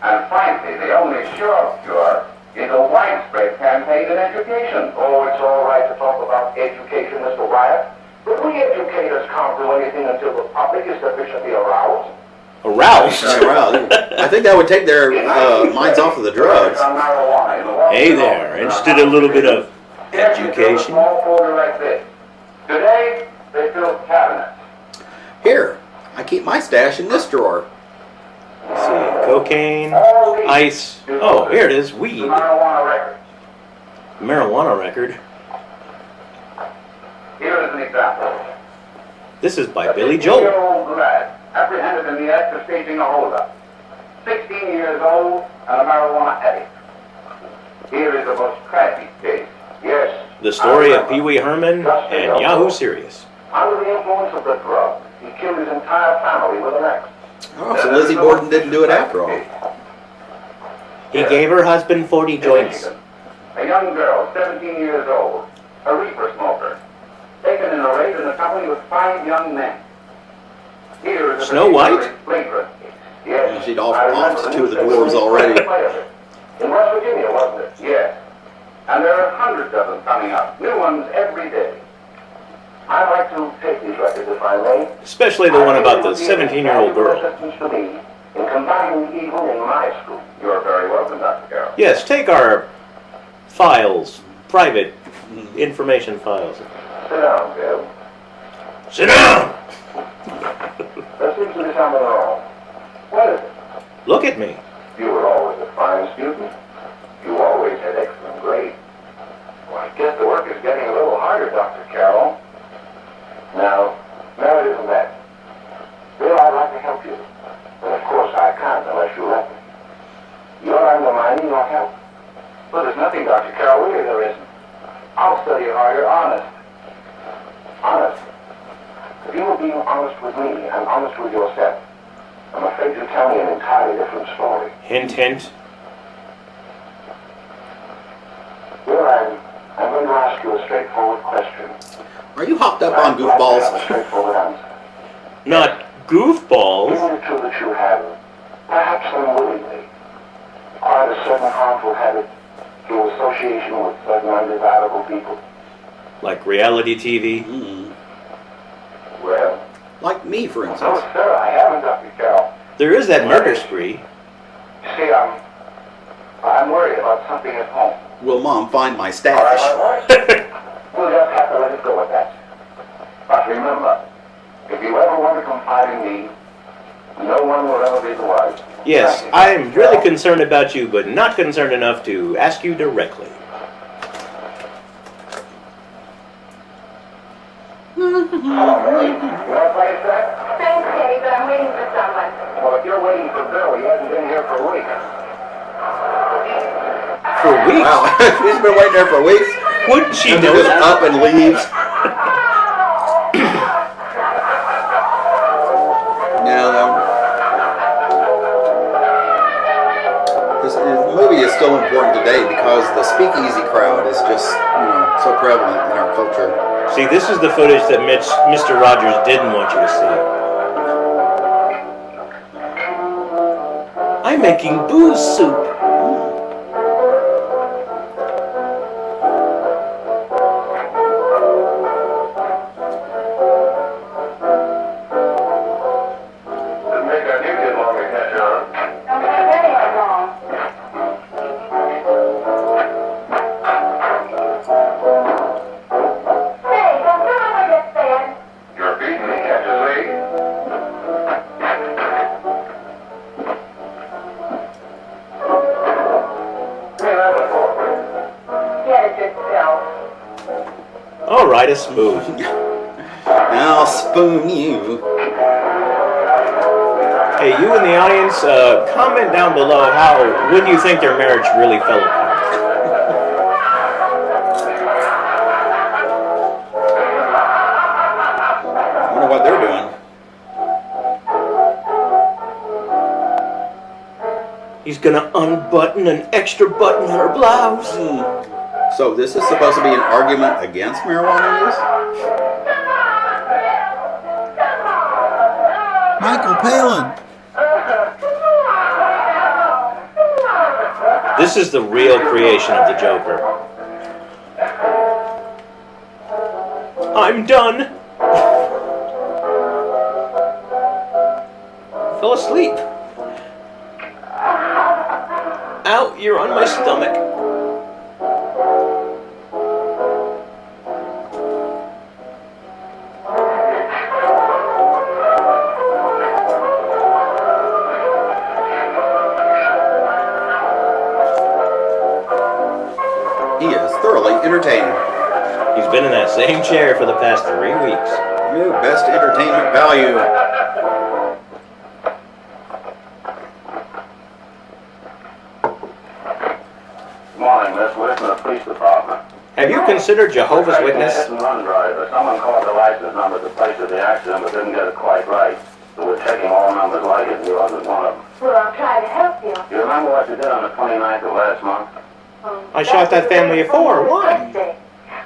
And frankly, the only sure cure is a widespread campaign in education. Oh, it's all right to talk about education, Mr. Wyatt. But we educators can't do anything until the public is sufficiently aroused. Aroused? I think that would take their minds off of the drugs. Hey there, interested in a little bit of education? Small folder like this. Today, they fill cabinets. Here, I keep my stash in this drawer. Let's see, cocaine, ice. Oh, here it is, weed. Marijuana record. Marijuana record. Here is an example. This is by Billy Joel. 16-year-old lad apprehended in the act of staging a holdup. 16 years old and a marijuana addict. Here is the most tragic case. Yes. The story of Pee Wee Herman and Yahoo Serious. Under the influence of the drug, he killed his entire family with an axe. Oh, so Lizzie Borden didn't do it after all. He gave her husband 40 joints. A young girl, 17 years old, a reefer smoker, taken in a raid in the company with 5 young men. Here is a Snow White? flagrant case. Yes. She'd off 2 of the dwarves already. In West Virginia, wasn't it? Yes. And there are hundreds of them coming up, new ones every day. I'd like to take these records, if I may. Especially the one about the 17-year-old girl. To me in combating evil in my school. You're very welcome, Dr. Carroll. Yes, take our files, private information files. Sit down, Bill. Sit down! something wrong. What is it? Look at me. You were always a fine student. You always had excellent grades. Well, I guess the work is getting a little harder, Dr. Carroll. No, it isn't that. Bill, I'd like to help you. But of course I can't unless you let me. You're undermining your help. Well, there's nothing, Dr. Carroll, really there isn't. I'll study harder, honest. Honest? If you were being honest with me and honest with yourself, I'm afraid you'd tell me an entirely different story. Hint, hint. Well, I'm going to ask you a straightforward question. Are you hopped up on goofballs? A straightforward answer. Not goofballs. Isn't it true that you have, perhaps unwillingly, acquired a certain harmful habit through association with certain undesirable people? Like reality TV. Well, Like me, for no, instance. sir, I haven't, Dr. Carroll. There is that murder spree. You see, I'm worried about something at home. Will Mom find my All stash? right, we'll just have to let it go at that. But remember, if you ever want to confide in me, no one will ever be the wiser. Yes, I am really concerned about you, but not concerned enough to ask you directly. Hello, Mary. You want to play a set? Thanks, Eddie, but I'm waiting for someone. Well, if you're waiting for Bill, he hasn't been here for a week. For weeks? Wow, she's been waiting there for weeks. Wouldn't she And know just that? up and leaves. Now, this movie is still important today because the speakeasy crowd is just, so prevalent in our culture. See, this is the footage that Mr. Rogers didn't want you to see. I'm making booze soup. Didn't make that you did long to catch on. Don't be ready for long. Hey, don't you ever get fed? You're beating me, can't you see? Hey, that was awkward. Get it yourself. All right, a spoon. I'll spoon you. Hey, you in the audience, comment down below when you think their marriage really fell apart. I wonder what they're doing. He's gonna unbutton an extra button in her blouse. So this is supposed to be an argument against marijuana use? Michael Palin. This is the real creation of the Joker. I'm done. Fell asleep. Ow, you're on my stomach. He is thoroughly entertaining. He's been in that same chair for the past 3 weeks. Your best entertainment value. Morning, Miss Whitman, the police department. Have you considered Jehovah's Witness? Hit and run driver. Someone called the license number at the place of the accident, but didn't get it quite right. So we're checking all numbers like it, and yours is one of them. Well, I'll try to help you. You remember what you did on the 29th of last month? I shot that family of 4. Why?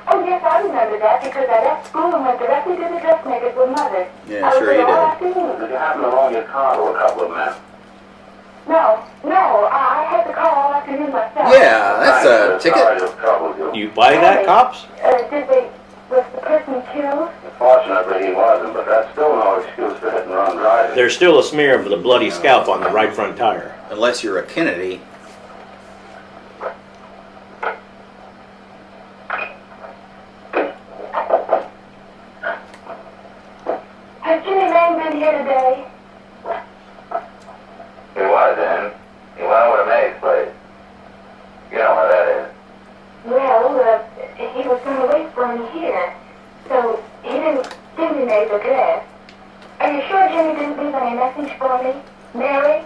Oh, yes, I remember that because I left school and went directly to the dressmaker's with Mother. Yeah, I was sure there you all did. afternoon. Did you happen to loan your car to a couple of men? No, I had to call all afternoon myself. Yeah, that's a Sorry ticket. to have troubled you. You buy that, cops? Was the person killed? Fortunately, he wasn't, but that's still no excuse for hit and run driving. There's still a smear of the bloody scalp on the right front tire. Unless you're a Kennedy. Has Jimmy Lang been here today? Mary's address. Are you sure Jimmy didn't leave any message for me? Mary?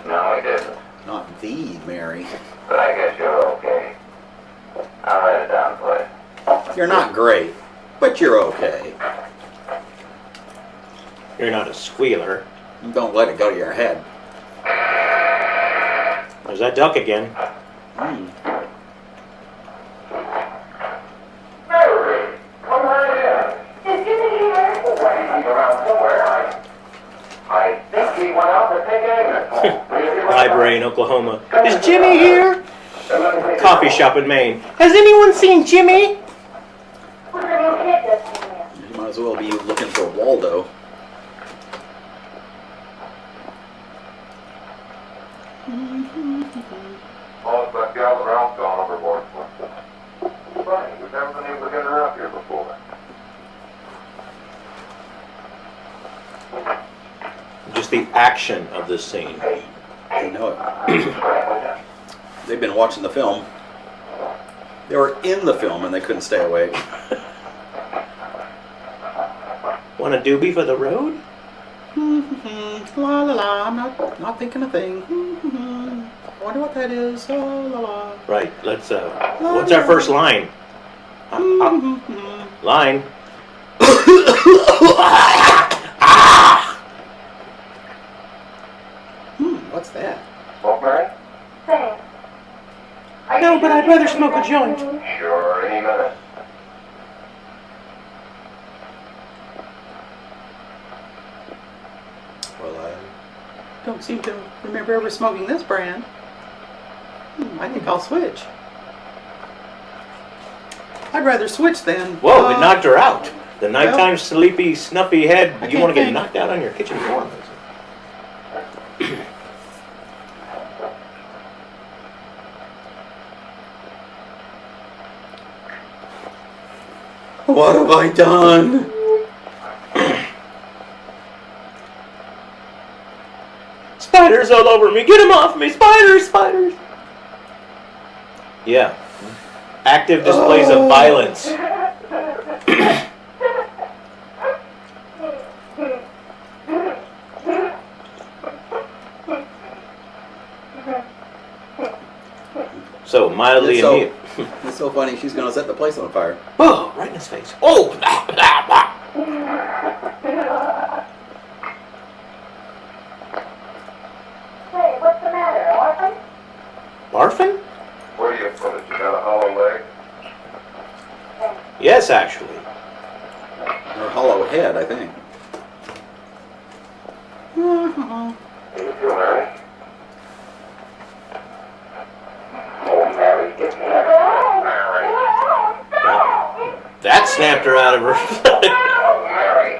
No, he didn't. Not the Mary. But I guess you're okay. I'll write it down for you. You're not great, but you're okay. You're not a squealer. Don't let it go to your head. There's that duck again. Mary, come right in. Is Jimmy here? Wait, he's around somewhere. I think he went out to take Agnes home. Library in Oklahoma. Is Jimmy here? Coffee shop in Maine. Has anyone seen Jimmy? What's the new kid that's in there? You might as well be looking for Waldo. Oh, it's that gal that Ralph's gone overboard for. Funny, we've never been able to get her up here before. Just the action of this scene. They know it. They've been watching the film. They were in the film and they couldn't stay awake. Want a doobie for the road? La la la, I'm not thinking a thing. Wonder what that is. La la la. Right, let's, what's our first line? Line. What's that? Smoke, Mary? Thanks. Are you No, but sure I'd rather Jimmy smoke a left joint. me? Sure, any minute. Well, I don't seem to remember ever smoking this brand. I think I'll switch. I'd rather switch then. Whoa, it knocked her out. The nighttime sleepy, snuffy head. You can't want to get think. knocked out on your kitchen floor. What have I done? Spiders all over me. Get them off me. Spiders, spiders. Yeah. Active displays of violence. So mildly It's so- immune. It's so funny, she's gonna set the place on fire. Oh, right in his face. Oh! Hey, what's the matter, orphan? Barfin? Where do you put it? You got a hollow leg? Yes, actually. Her hollow head, I think. How you feel, Mary? Oh, Mary, get me out of Mary. That snapped her out of her. Mary.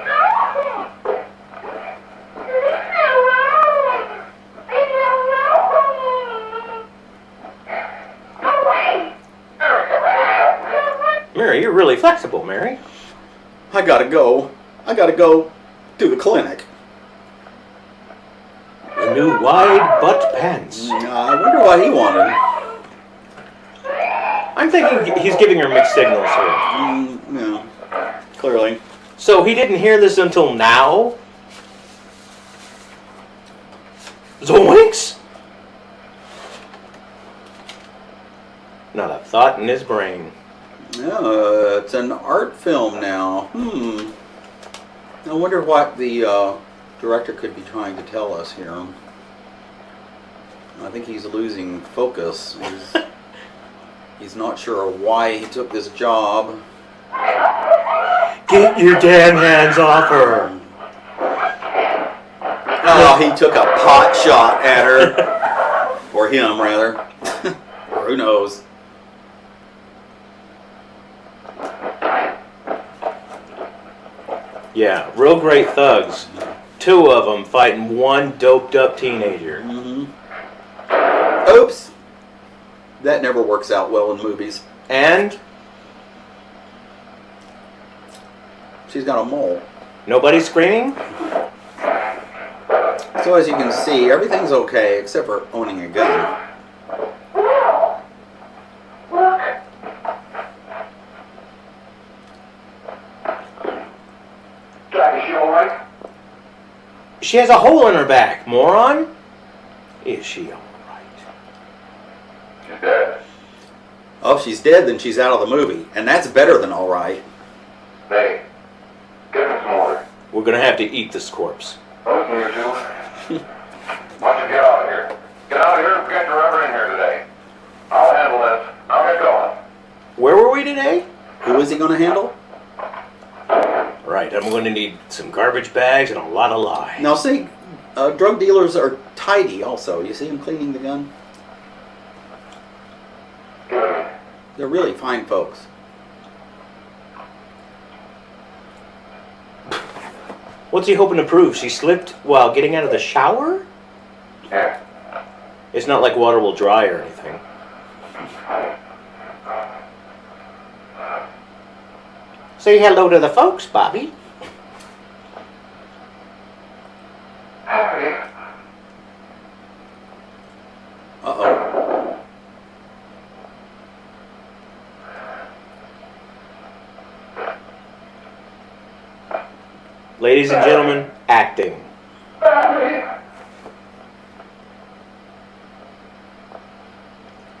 Mary, you're really flexible, Mary. I gotta go. I gotta go to the clinic. The new wide butt pants. I wonder what he wanted. I'm thinking he's giving her mixed signals here. Yeah, clearly. So he didn't hear this until now? Zoinks! Not a thought in his brain. Yeah, it's an art film now. I wonder what the director could be trying to tell us here. I think he's losing focus. He's not sure why he took this job. Get your damn hands off her! Oh, he took a pot shot at her. Or him, rather. Or who knows. Yeah, real great thugs. Two of them fighting one doped up teenager. Oops. That never works out well in movies. And She's got a mole. nobody screaming? So as you can see, everything's okay except for owning a gun. Look! She has a hole in her back, moron. Is she all right? She's dead. Oh, if she's dead, then she's out of the movie. And that's better than all right. Hey, get me some water. We're gonna have to eat this corpse. Listen, you two. Why don't you get out of here? Get out of here and get your rubber in here today. I'll handle this. I'll get going. Where were we today? Who is he going to handle? Right, I'm going to need some garbage bags and a lot of lye. Now, see, drug dealers are tidy also. You see him cleaning the gun? They're really fine folks. What's he hoping to prove? She slipped while getting out of the shower? Yeah. It's not like water will dry or anything. Say hello to the folks, Bobby. Harry. Uh-oh. Ladies and gentlemen, acting. Harry.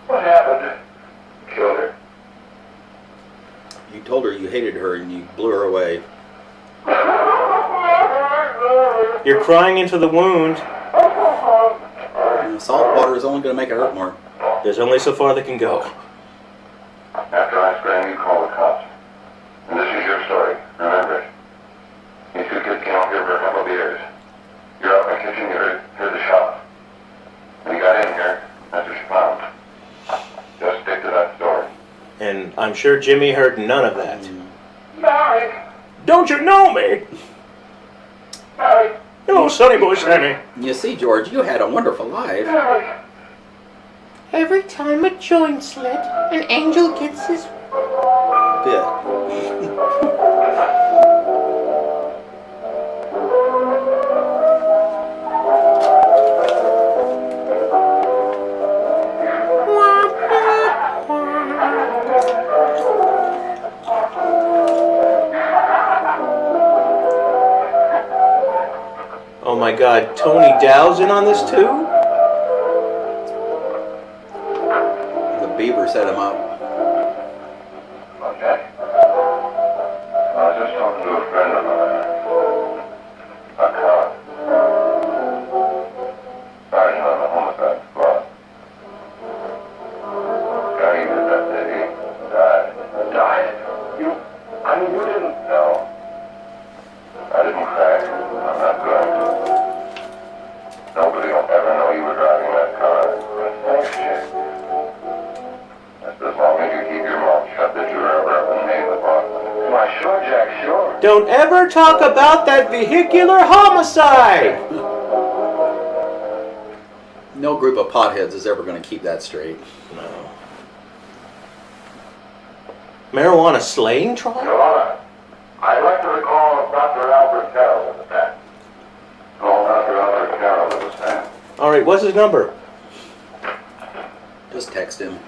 What happened? Killed her. You told her you hated her and you blew her away. You're crying into the wound. Salt water is only going to make it hurt more. There's only so far that can go. After I scream, you call the cops. And this is your story. Remember it. These two kids came up here for a couple of years. You're out in the kitchen, you heard the shot. When you got in here, that's what you found. Just stick to that story. And I'm sure Jimmy heard none of that. Mary! Don't you know me? Mary! Hello, Sonny Boy Sammy. You see, George, you had a wonderful life. Mary! Every time a joint slit, an angel gets his... Bit. Oh my God, Tony Dow's in on this too? The beaver set him up. Okay. I was just talking to a friend of mine. A cop. Sergeant on the homicide squad. Guy you did that day, he died. Died? You didn't know. I didn't crack. I'm not going to. Nobody will ever know you were driving that car. Thanks, Jack. Just as long as you keep your mouth shut that you were ever up and made the boss. Why, sure, Jack, sure. Don't ever talk about that vehicular homicide! No group of potheads is ever going to keep that straight. No. Marijuana slaying trial? Your Honor, I'd like to recall Dr. Albert Carroll in the stand. Call Dr. Albert Carroll in the stand. Alright, what's his number? Just text him.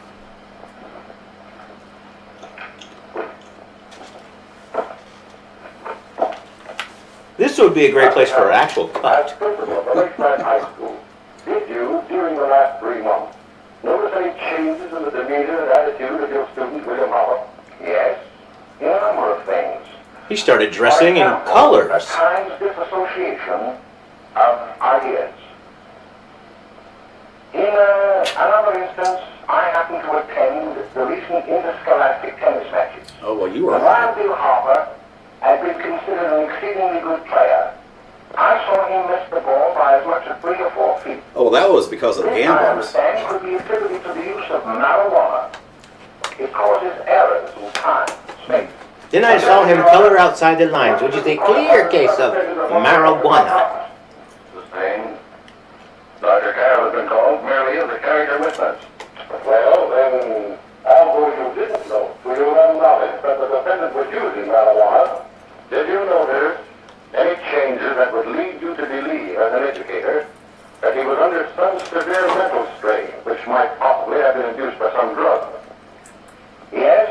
This would be a great place for an actual As cut. principal of Lakeside High School, did you, during the last 3 months, notice any changes in the demeanor and attitude of your student, William Howard? Yes, in a number of things. He started dressing in For example, colors. At times, disassociation of ideas. In another instance, I happened to attend the recent interscholastic tennis matches. Oh, well, you were And while Bill Harper had been considered an exceedingly good player, I saw him miss the ball by as much as 3 or 4 feet. Oh, well, that was because of the This, I gamblers. understand, could be attributed to the use of marijuana. It causes errors in time, space. Then I saw him color outside the lines, which is a clear case of marijuana. Sustained. Dr. Carroll has been called merely as a character witness. Well, then, although you didn't know to your own knowledge that the defendant was using marijuana, did you notice any changes that would lead you to believe, as an educator, that he was under some severe mental strain, which might possibly have been induced by some drug? Yes,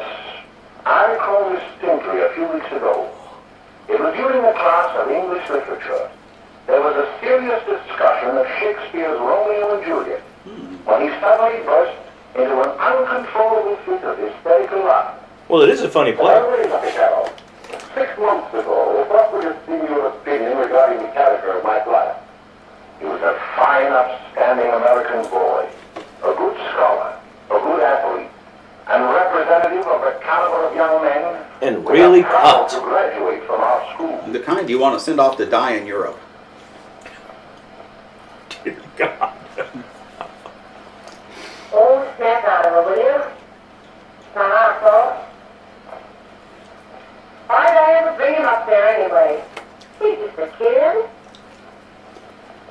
I recall distinctly a few weeks ago. It was during a class of English literature. there was a serious discussion of Shakespeare's Romeo and Juliet, when he suddenly burst into an uncontrollable fit of hysterical laughter. Well, it is a funny play. Well, wait a minute, Carol. 6 months ago, what would have been your opinion regarding the character of my client? He was a fine, upstanding American boy, a good scholar, a good athlete, and representative of the caliber of young men And really who are proud cut. to graduate from our school. The kind you want to send off to die in Europe. Dear God. Oh, snap out of it, will you? It's not our fault. Why'd I ever bring him up there anyway? He's just a kid.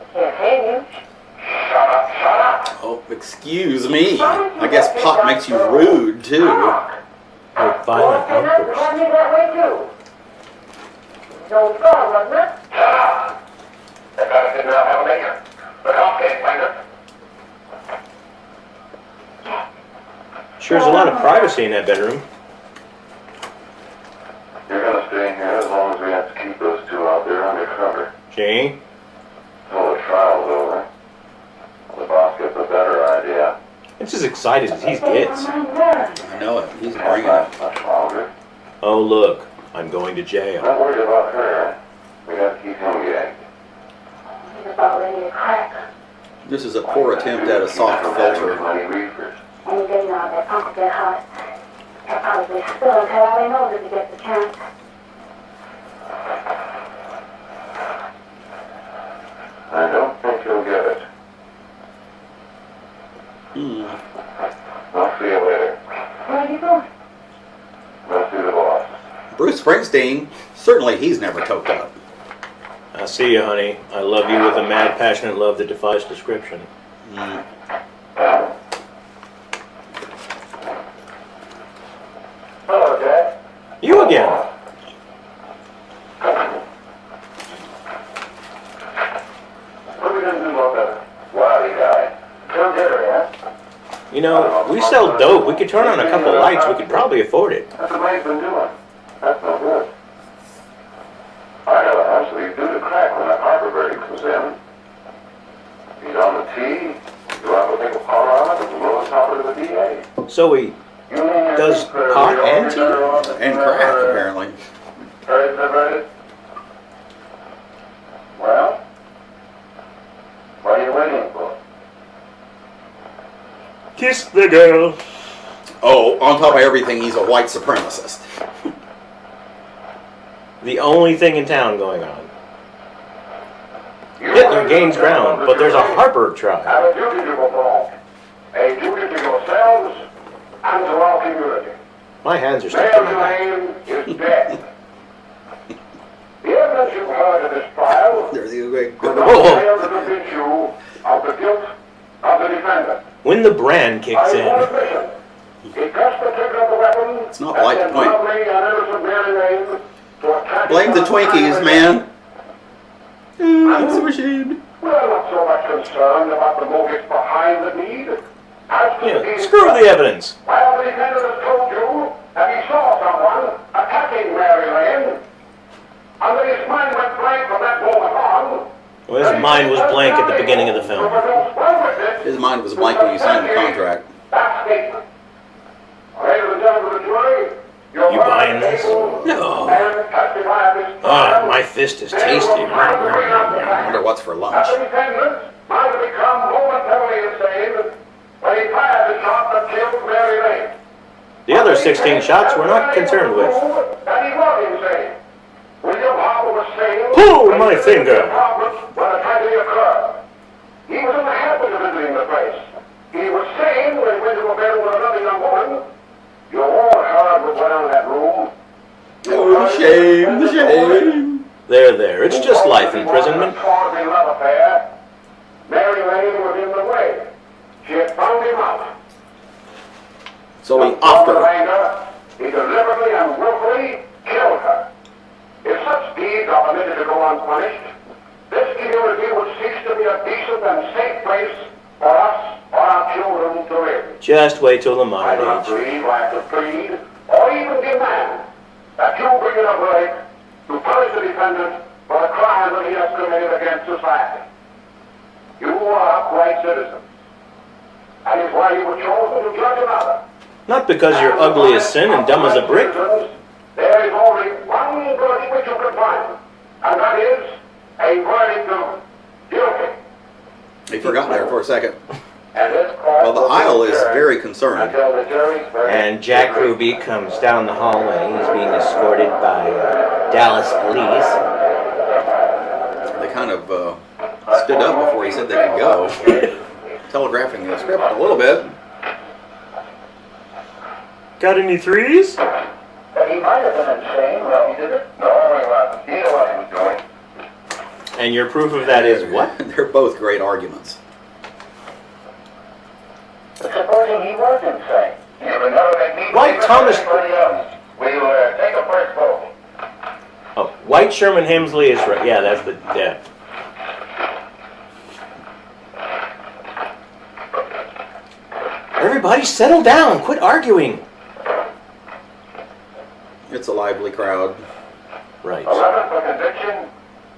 I can't hang him. Shut up, shut up! Oh, excuse me. I guess Pop makes you rude, too. With violent Well, outbursts. called me that way too. It's old fault, wasn't it? Shut up! The fellow did not have a maker. Look out, Pathfinder. Sure is a lot of privacy in that bedroom. You're gonna stay here as long as we have to keep those two out there undercover. Gee, Until the trial's over. The boss gets a better idea. it's as excited as he gets. I know it. He's Can't bringing it. last much longer. Oh, look, I'm going to jail. Not worried about her. We gotta keep him gagged. He's about ready to crack. This is a poor attempt at a soft filter. Money reefers. Any day now, that pump will get hot. He'll probably spill until all he knows if he gets the chance. I don't think he'll get it. I'll see you later. Where are you going? I'll see the boss. Bruce Springsteen, certainly he's never toked up. I see you, honey. I love you with a mad, passionate love that defies description. Hello, Dad. You again. What are we gonna do about that wily guy? Come get her, yeah? You know, we sell dope. We could turn on a couple lights. We could probably afford it. That's what May's been doing. That's no good. I have a hunch that he's due to crack when that Harper verdict comes in. He's on the tee. You'll have to take a power on it and blow us out to the DA. So he does pot and tea? And crack, apparently. Heard the verdict? Well? What are you waiting for? Kiss the girl. Oh, on top of everything, he's a white supremacist. The only thing in town going on. Hitler gains ground, but there's a Harper trial. Have a duty to perform. A duty to yourselves and to our community. My hands are stuck Mayor in my back. Delane is dead. The evidence you've heard of this trial There's the could Whoa, not whoa. fail to convince you of the guilt of the defendant. When the brand kicks By his own in. admission, he pressed the trigger of the weapon. It's not like the point. Lovely and innocent Mary Lane to attack Blame the her Twinkies, family. man. I'm so ashamed. We're not so much concerned about the motives behind the deed as to the Yeah, deed screw itself. the evidence. Well, the defendant has told you that he saw someone attacking Mary Lane, and that his mind went blank from that moment on. Well, his mind was blank at the beginning of the film. His mind was blank when you signed the contract. That statement. Ladies and gentlemen of the jury, you're You buying this? No. and testify at this Ah, trial. my fist is tasty. I wonder what's for lunch. The defendant might have become momentarily insane when he fired the shot that killed Mary Lane. The other 16 shots we're not concerned with. That he was insane. William Harper was sane. Pull when my he was finger. in the apartment when the tragedy occurred. He was in the habit of visiting the place. He was sane when he went to a bed with another young woman. You all heard what went on in that room. Oh, the shame, the shame. There. It's just life imprisonment. Fraudulent love affair. Mary Lane was in the way. She had found him out. So he offed her. Anger, he deliberately and willfully killed her. If such deeds are permitted to go unpunished, this community would cease to be a decent and safe place for us or our children to live. Just wait till the I modern do not age. believe I have to plead or even demand that you bring in a verdict to punish the defendant for the crime crime that he has committed against society. You are upright citizens. That is why you were chosen to judge another. Not because you're ugly as sin and dumb as a brick. There is only one verdict which you can find, and that is a verdict of guilty. He forgot there for a second. And this court Well, the will be aisle is adjourned very concerned. until the jury's verdict And Jack is reached. Ruby comes down the hallway. He's being escorted by Dallas police. They kind of stood up before he said they could go, telegraphing the script a little bit. Got any threes? But he might have been insane when he did it. No, he wasn't. He knew what he was doing. And your proof of that is what? They're both great arguments. But supposing he was insane. You would never make me Why, Thomas- anybody else. We'll take a first vote. Oh, White Sherman Hemsley is right. Yeah, that's the. Yeah. Everybody settle down. Quit arguing. It's a lively crowd. Right. 11 for conviction,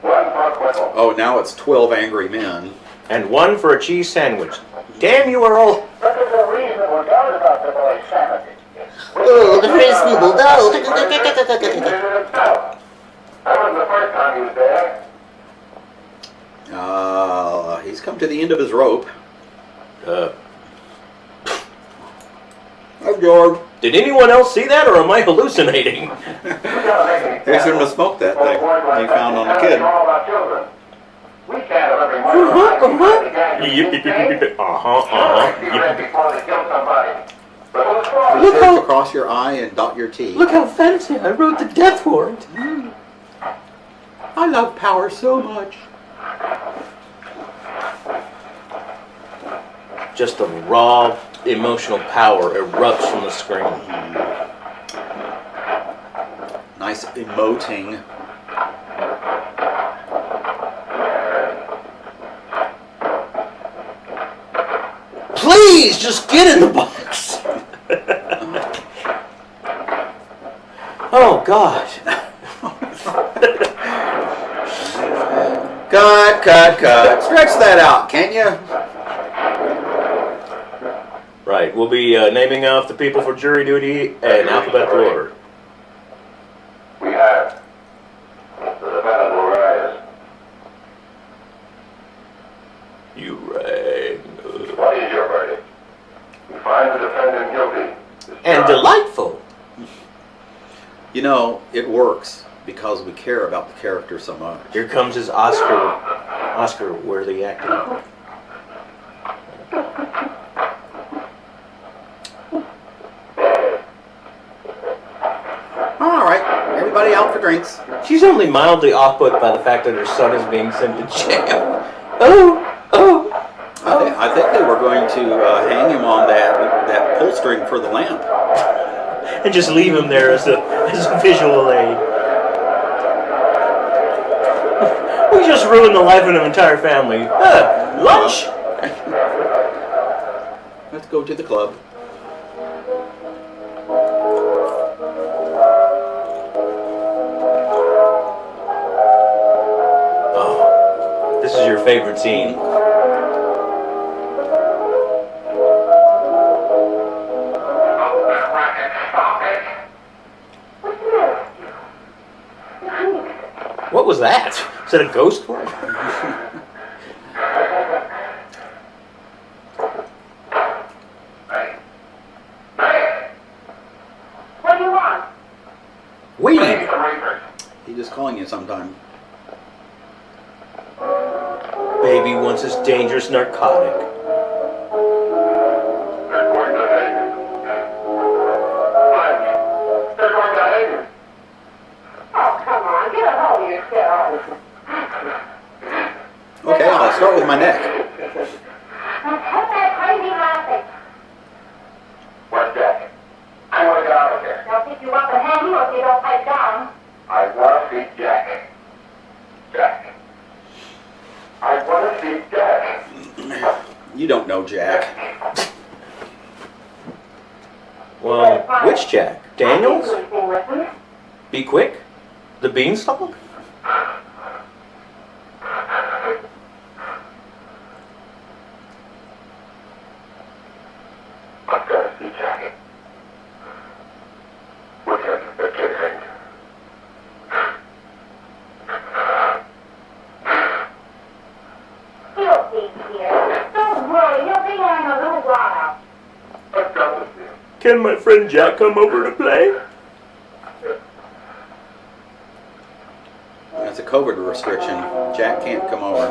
1 for acquittal. Oh, now it's 12 angry men. And 1 for a cheese sandwich. Damn you, Earl. But there's a reasonable doubt about the boy's sanity. Oh, the reasonable He doubt. admitted it himself. That was the first time he was there. He's come to the end of his rope. Hi, George. Did anyone else see that, or am I hallucinating? They shouldn't have smoked that thing you found on the kid. We can't have every one of before they kill somebody. But who's for it? Look how across your eye and dot your T. Look how fancy I wrote the death warrant. I love power so much. Just the raw emotional power erupts from the screen. Nice emoting. Please, just get in the box. Oh, gosh. Cut. Stretch that out, can't you? Right, we'll be naming off the people for jury duty in alphabetical order. We have the defendant will rise. You rang. What is your verdict? We find the defendant guilty. And delightful. You know, it works because we care about the character so much. Here comes his Oscar-worthy acting. All right, everybody out for drinks. She's only mildly off-put by the fact that her son is being sent to jail. Oh. I think they were going to hang him on that pull string for the lamp. And just leave him there as a visual aid. We just ruined the life of an entire family. Lunch? Let's go to the club. Oh, this is your favorite scene. What was that? Is that a ghost word? What do you want? Weed. He's just calling you sometime. Baby wants his dangerous narcotic. They're going to hang him. They're going to hang him. Oh, come on, get a hold of yourself. Okay, I'll start with my neck. Now cut that crazy laughing. Where's Jack? I want to get out of here. They'll pick you up and hang you if you don't pipe down. I want to see Jack. Jack. I want to see Jack. You don't know Jack. Well, which Jack? Daniels? Anything with me? Be quick? The beanstalk? Can my friend Jack come over to play? That's a COVID restriction. Jack can't come over.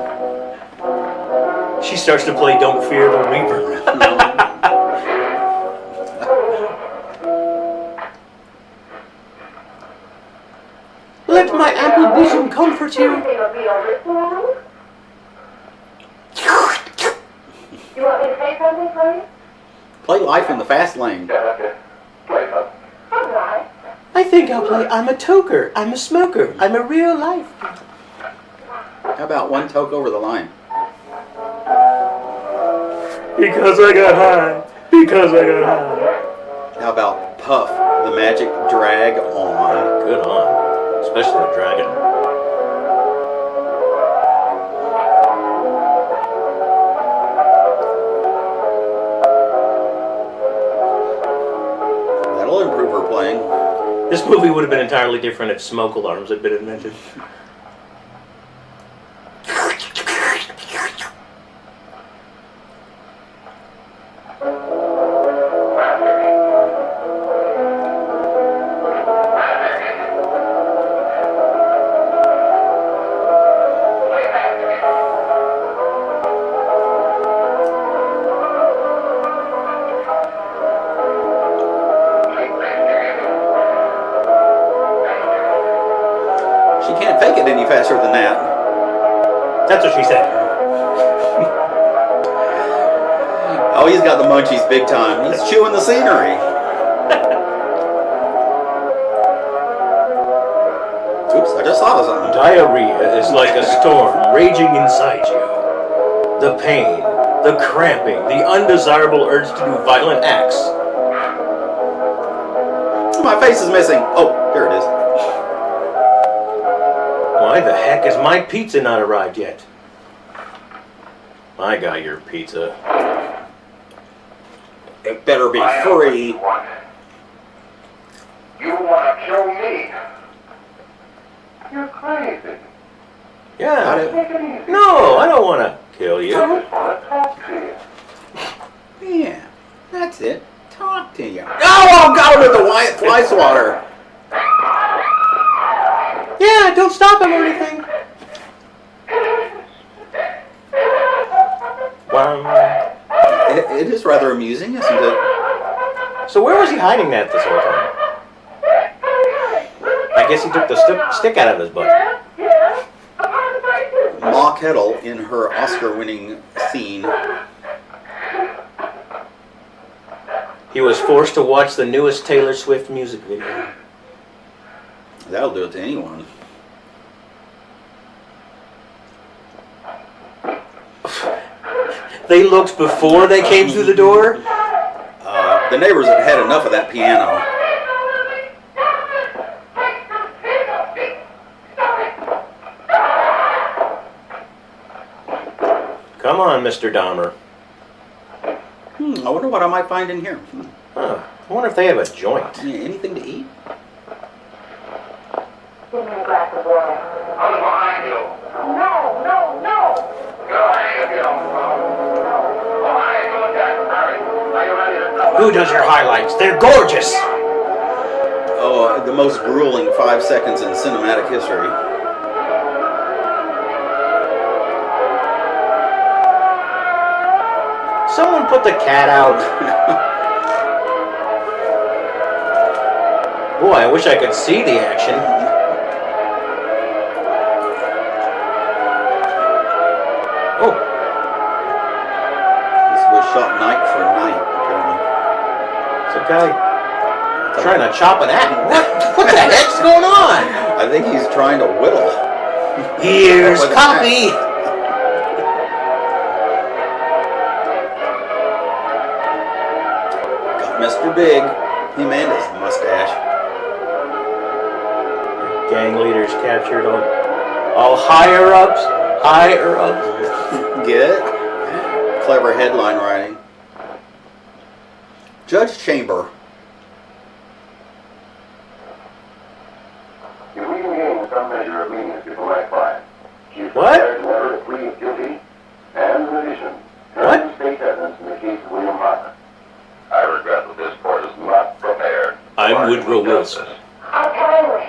She starts to play Don't Fear the Reaper. Let my ample bosom comfort you. Everything will be over soon. You want me to say something for you? Play Life in the Fast Lane. Yeah, okay. Play some. All right. I think I'll play I'm a toker, I'm a smoker, I'm a real life. How about One Toke Over the Line? Because I got high. Because I got high. How about Puff, the Magic Drag On? Good on. Especially the dragon. That'll improve her playing. This movie would have been entirely different if smoke alarms had been invented. She can't fake it any faster than that. That's what she said. Oh, he's got the munchies big time. He's chewing the scenery. Oops, I just thought of something. Diarrhea is like a storm raging inside you. The pain, the cramping, the undesirable urge to do violent acts. My face is missing. Oh, here it is. Why the heck is my pizza not arrived yet? I got your pizza. It better be free. You want to kill me? You're crazy. Yeah. Take it easy. No, I don't want to kill I you. just want to talk to you. Yeah, that's it. Talk to you. Oh, got him with the fly swatter. Yeah, don't stop him or anything. Wow. It is rather amusing, isn't it? So where was he hiding that this whole time? I guess he took the stick out of his butt. Ma Kettle in her Oscar-winning scene. He was forced to watch the newest Taylor Swift music video. That'll do it to anyone. They looked before they came through the door? The neighbors had had enough of that piano. Come on, Mr. Dahmer. I wonder what I might find in here. Huh. I wonder if they have a joint. Anything to eat? Give me a glass of water. I'm behind you. No, no, no. Go ahead if you don't know. Oh, I ain't doing that, Harry. Are you ready to know? Who does your highlights? They're gorgeous! Oh, the most grueling 5 seconds in cinematic history. Someone put the cat out. Boy, I wish I could see the action. Oh, This was shot night for night, apparently. it's a guy trying to chop an axe. What the heck's going on? I think he's trying to whittle. Here's With an copy. Got Mr. Big, him and his mustache. Gang leaders captured all higher ups. Higher ups. Get it? Clever headline writing. Judge Chamber. If we can gain some measure of leniency for my client, she's What? prepared to enter a plea of guilty, and in addition, What? turn state evidence in the case of William Hartman. I regret that this court is not I'm Woodrow Wilson. I'll tell you.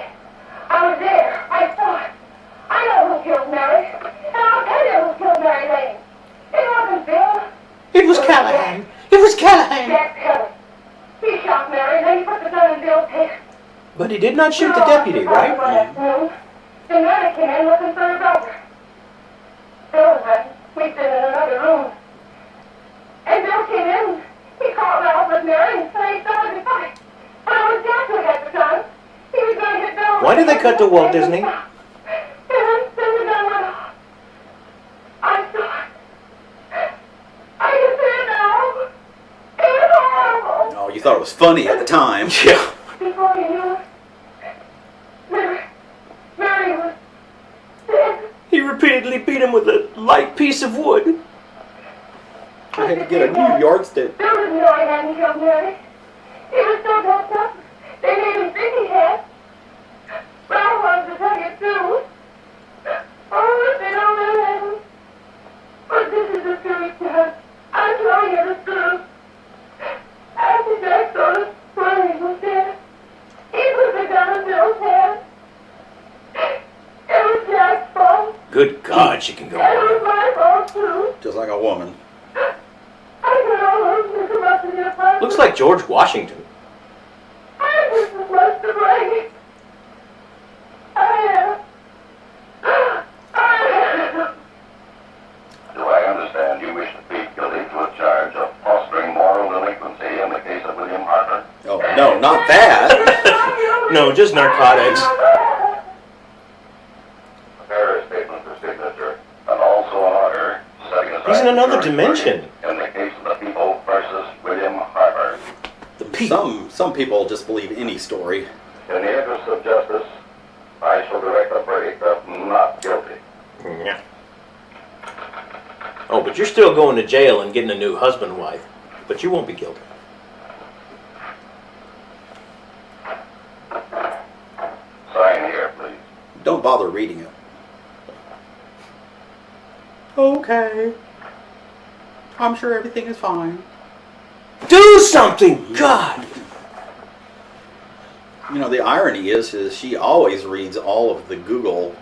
I was there. I saw it. I know who killed Mary. And I'll tell you who killed Mary Lane. It wasn't Bill. It was Callahan. It was Callahan. Jack Kelly. He shot Mary, then he put the gun in Bill's head. But he did not shoot the deputy, right? Then Mary came in looking for her brother. Bill had sleeping in another room. And Bill came in. He called out with Mary and said he started to fight. But it was Jack who had the gun. He was going to hit Bill. Why did they cut to Walt Disney? And then the gun went off. I saw it. I can see it now. It was horrible. Oh, you thought it was funny at the time. Yeah. Before you knew it, Mary was dead. He repeatedly beat him with a light piece of wood. I had to get a new yardstick. Bill didn't know I hadn't killed Mary. He was so built up, they made him think he had. But I wanted to tell you too. Oh, if they don't let him. But this is the truth, Dad. I'm telling you the truth. After Jack saw us, Mary was dead. He put the gun in Bill's hand. It was Jack's fault. Good God, she can go And it was on. my fault too. Just like a woman. I can almost look up in your front. Looks like George Washington. I'm just as much to blame. I am. Do I understand you wish to plead guilty to a charge of fostering moral delinquency in the case of William Harper? Oh, no, not that. No, just narcotics. A fair statement for signature, and also an order setting aside... He's in another jury dimension. verdict in the case of the People versus William Harper. Some people just believe any story. In the interest of justice, I shall direct a verdict of not guilty. Yeah. Oh, but you're still going to jail and getting a new husband and wife. But you won't be guilty. Sign here, please. Don't bother reading it. Okay. I'm sure everything is fine. Do something! God! You know, the irony is she always reads all of the Google,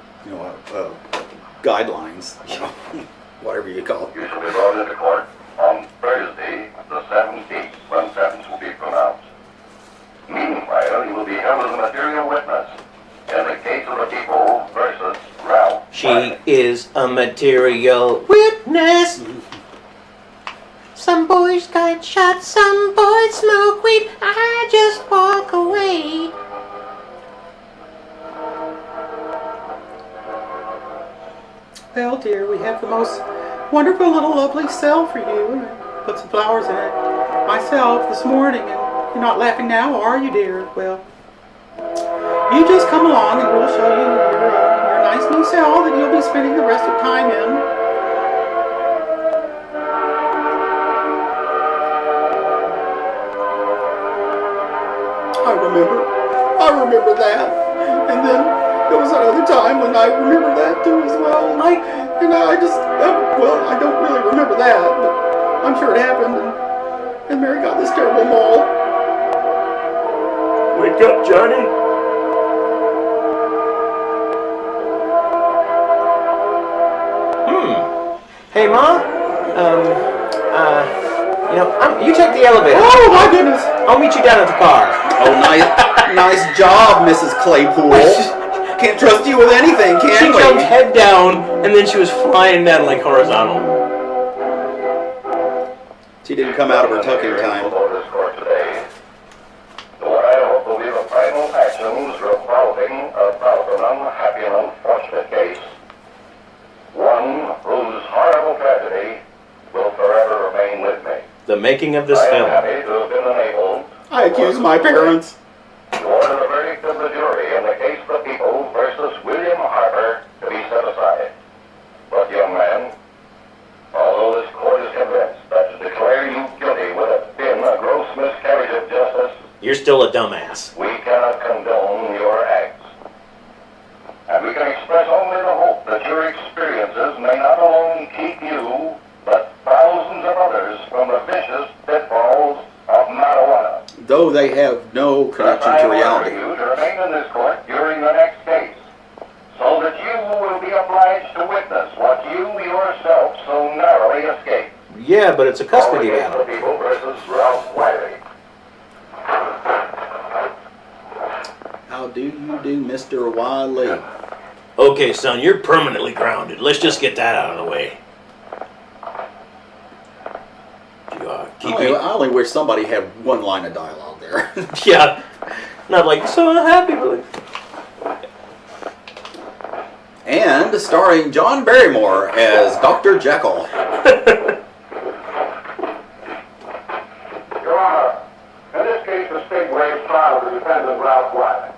guidelines, whatever you call it. You shall be brought into court on Thursday, the 17th, when sentence will be pronounced. Meanwhile, you will be held as a material witness in the case of the People versus Ralph. She is a material witness. Some boys got shot, some boys smoke weed. I just walk away. Well, dear, we have the most wonderful little lovely cell for you. I put some flowers in it myself this morning, and you're not laughing now, are you, dear? Well, you just come along and we'll show you your nice new cell that you'll be spending the rest of time in. I remember that. And then there was another time when I remember that too as well. I don't really remember that, but I'm sure it happened. And Mary got this terrible mole. Wake up, Johnny. Hey, Ma. You take the elevator. Oh my goodness! I'll meet you down at the car. Oh, nice job, Mrs. Claypool. Can't trust you with anything, She can jumped we? head down, and then she was flying down like horizontal. She didn't come out of her tucking time. Before this court today, what I hope will be the final actions revolving about an unhappy and unfortunate case. One whose horrible tragedy will forever remain with me. The making of this I am film. happy to have been enabled I accuse my parents. to order the verdict of the jury in the case of the People versus William Harper to be set aside. But, young man, although this court is convinced that to declare you guilty would have been a gross miscarriage of justice, You're still a dumbass. we cannot condone your acts. And we can express only the hope that your experiences may not alone keep you, but thousands of others from the vicious pitfalls of marijuana. Though they have no connection Yeah, but it's a custody All battle. against the people versus Ralph Wiley. How do you do, Mr. Wiley? Okay, son, you're permanently grounded. Let's just get that out of the way. I only wish somebody had one line of dialogue there. Yeah, not like so happy, but And starring John Barrymore as Dr. Jekyll. Your Honor, in this case, the state waives trial of the defendant Ralph Wiley.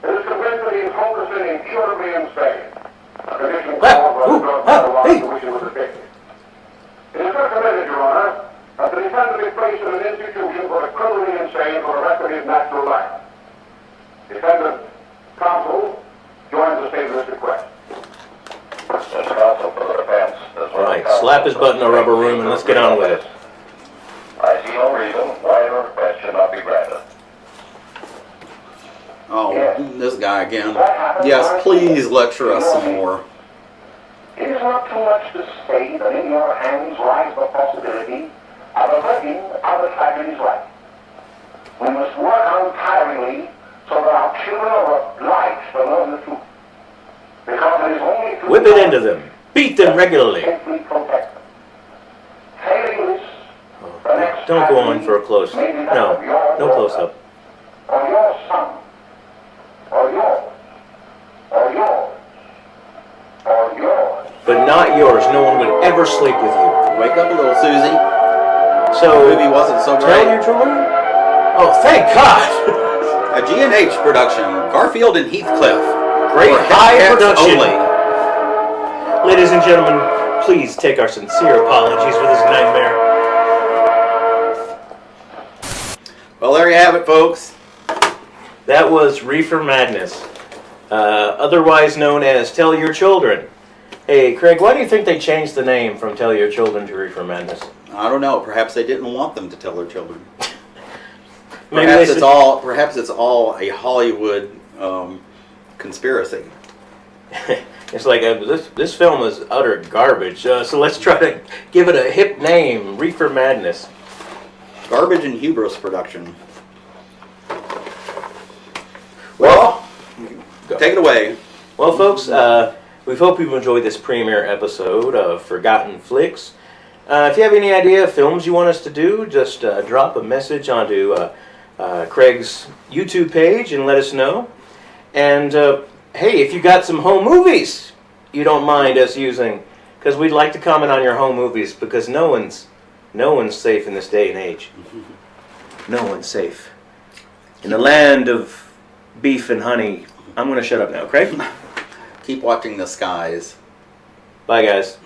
It is convinced that he is hopelessly and incurably insane, a condition caused by the drug marijuana to which he was addicted. It is recommended, Your Honor, that the defendant be placed in an institution for the criminally insane for the rest of his natural life. Defendant counsel joins the state of this request. This counsel for the defense. all right, slap his butt in the rubber room and let's get on with it. I see no reason why the request should not be granted. Oh, this guy again. Yes, please lecture us some more. It is not too much to say that in your hands lies the possibility of averting our tragedies life. We must work untiringly so that our children are obliged to learn the truth. Because it is only through Whip it into them. Beat them regularly. safely protect them. Failing this, the next Don't go on tragedy for a close. may be that of your No daughter, close up. or your son, or yours, or yours, or yours. But not yours. No one would ever sleep with you. Wake up a little, Susie. So, The movie wasn't so tell great. your children? Oh, thank God! A G&H production. Garfield and Heathcliff. Great For high cats production. only. Ladies and gentlemen, please take our sincere apologies for this nightmare. Well, there you have it, folks. That was Reefer Madness, otherwise known as Tell Your Children. Hey, Craig, why do you think they changed the name from Tell Your Children to Reefer Madness? I don't know. Perhaps they didn't want them to tell their children. Maybe Perhaps they it's said- all. Perhaps it's all a Hollywood conspiracy. It's like this film is utter garbage, so let's try to give it a hip name, Reefer Madness. Garbage and hubris production. Well, take it away. Well, folks, we hope you've enjoyed this premiere episode of Forgotten Flicks. If you have any idea of films you want us to do, just drop a message onto Craig's YouTube page and let us know. And hey, if you got some home movies you don't mind us using, because we'd like to comment on your home movies, because no one's safe in this day and age. No one's safe. In the land of beef and honey. I'm going to shut up now, Craig. Keep watching the skies. Bye, guys.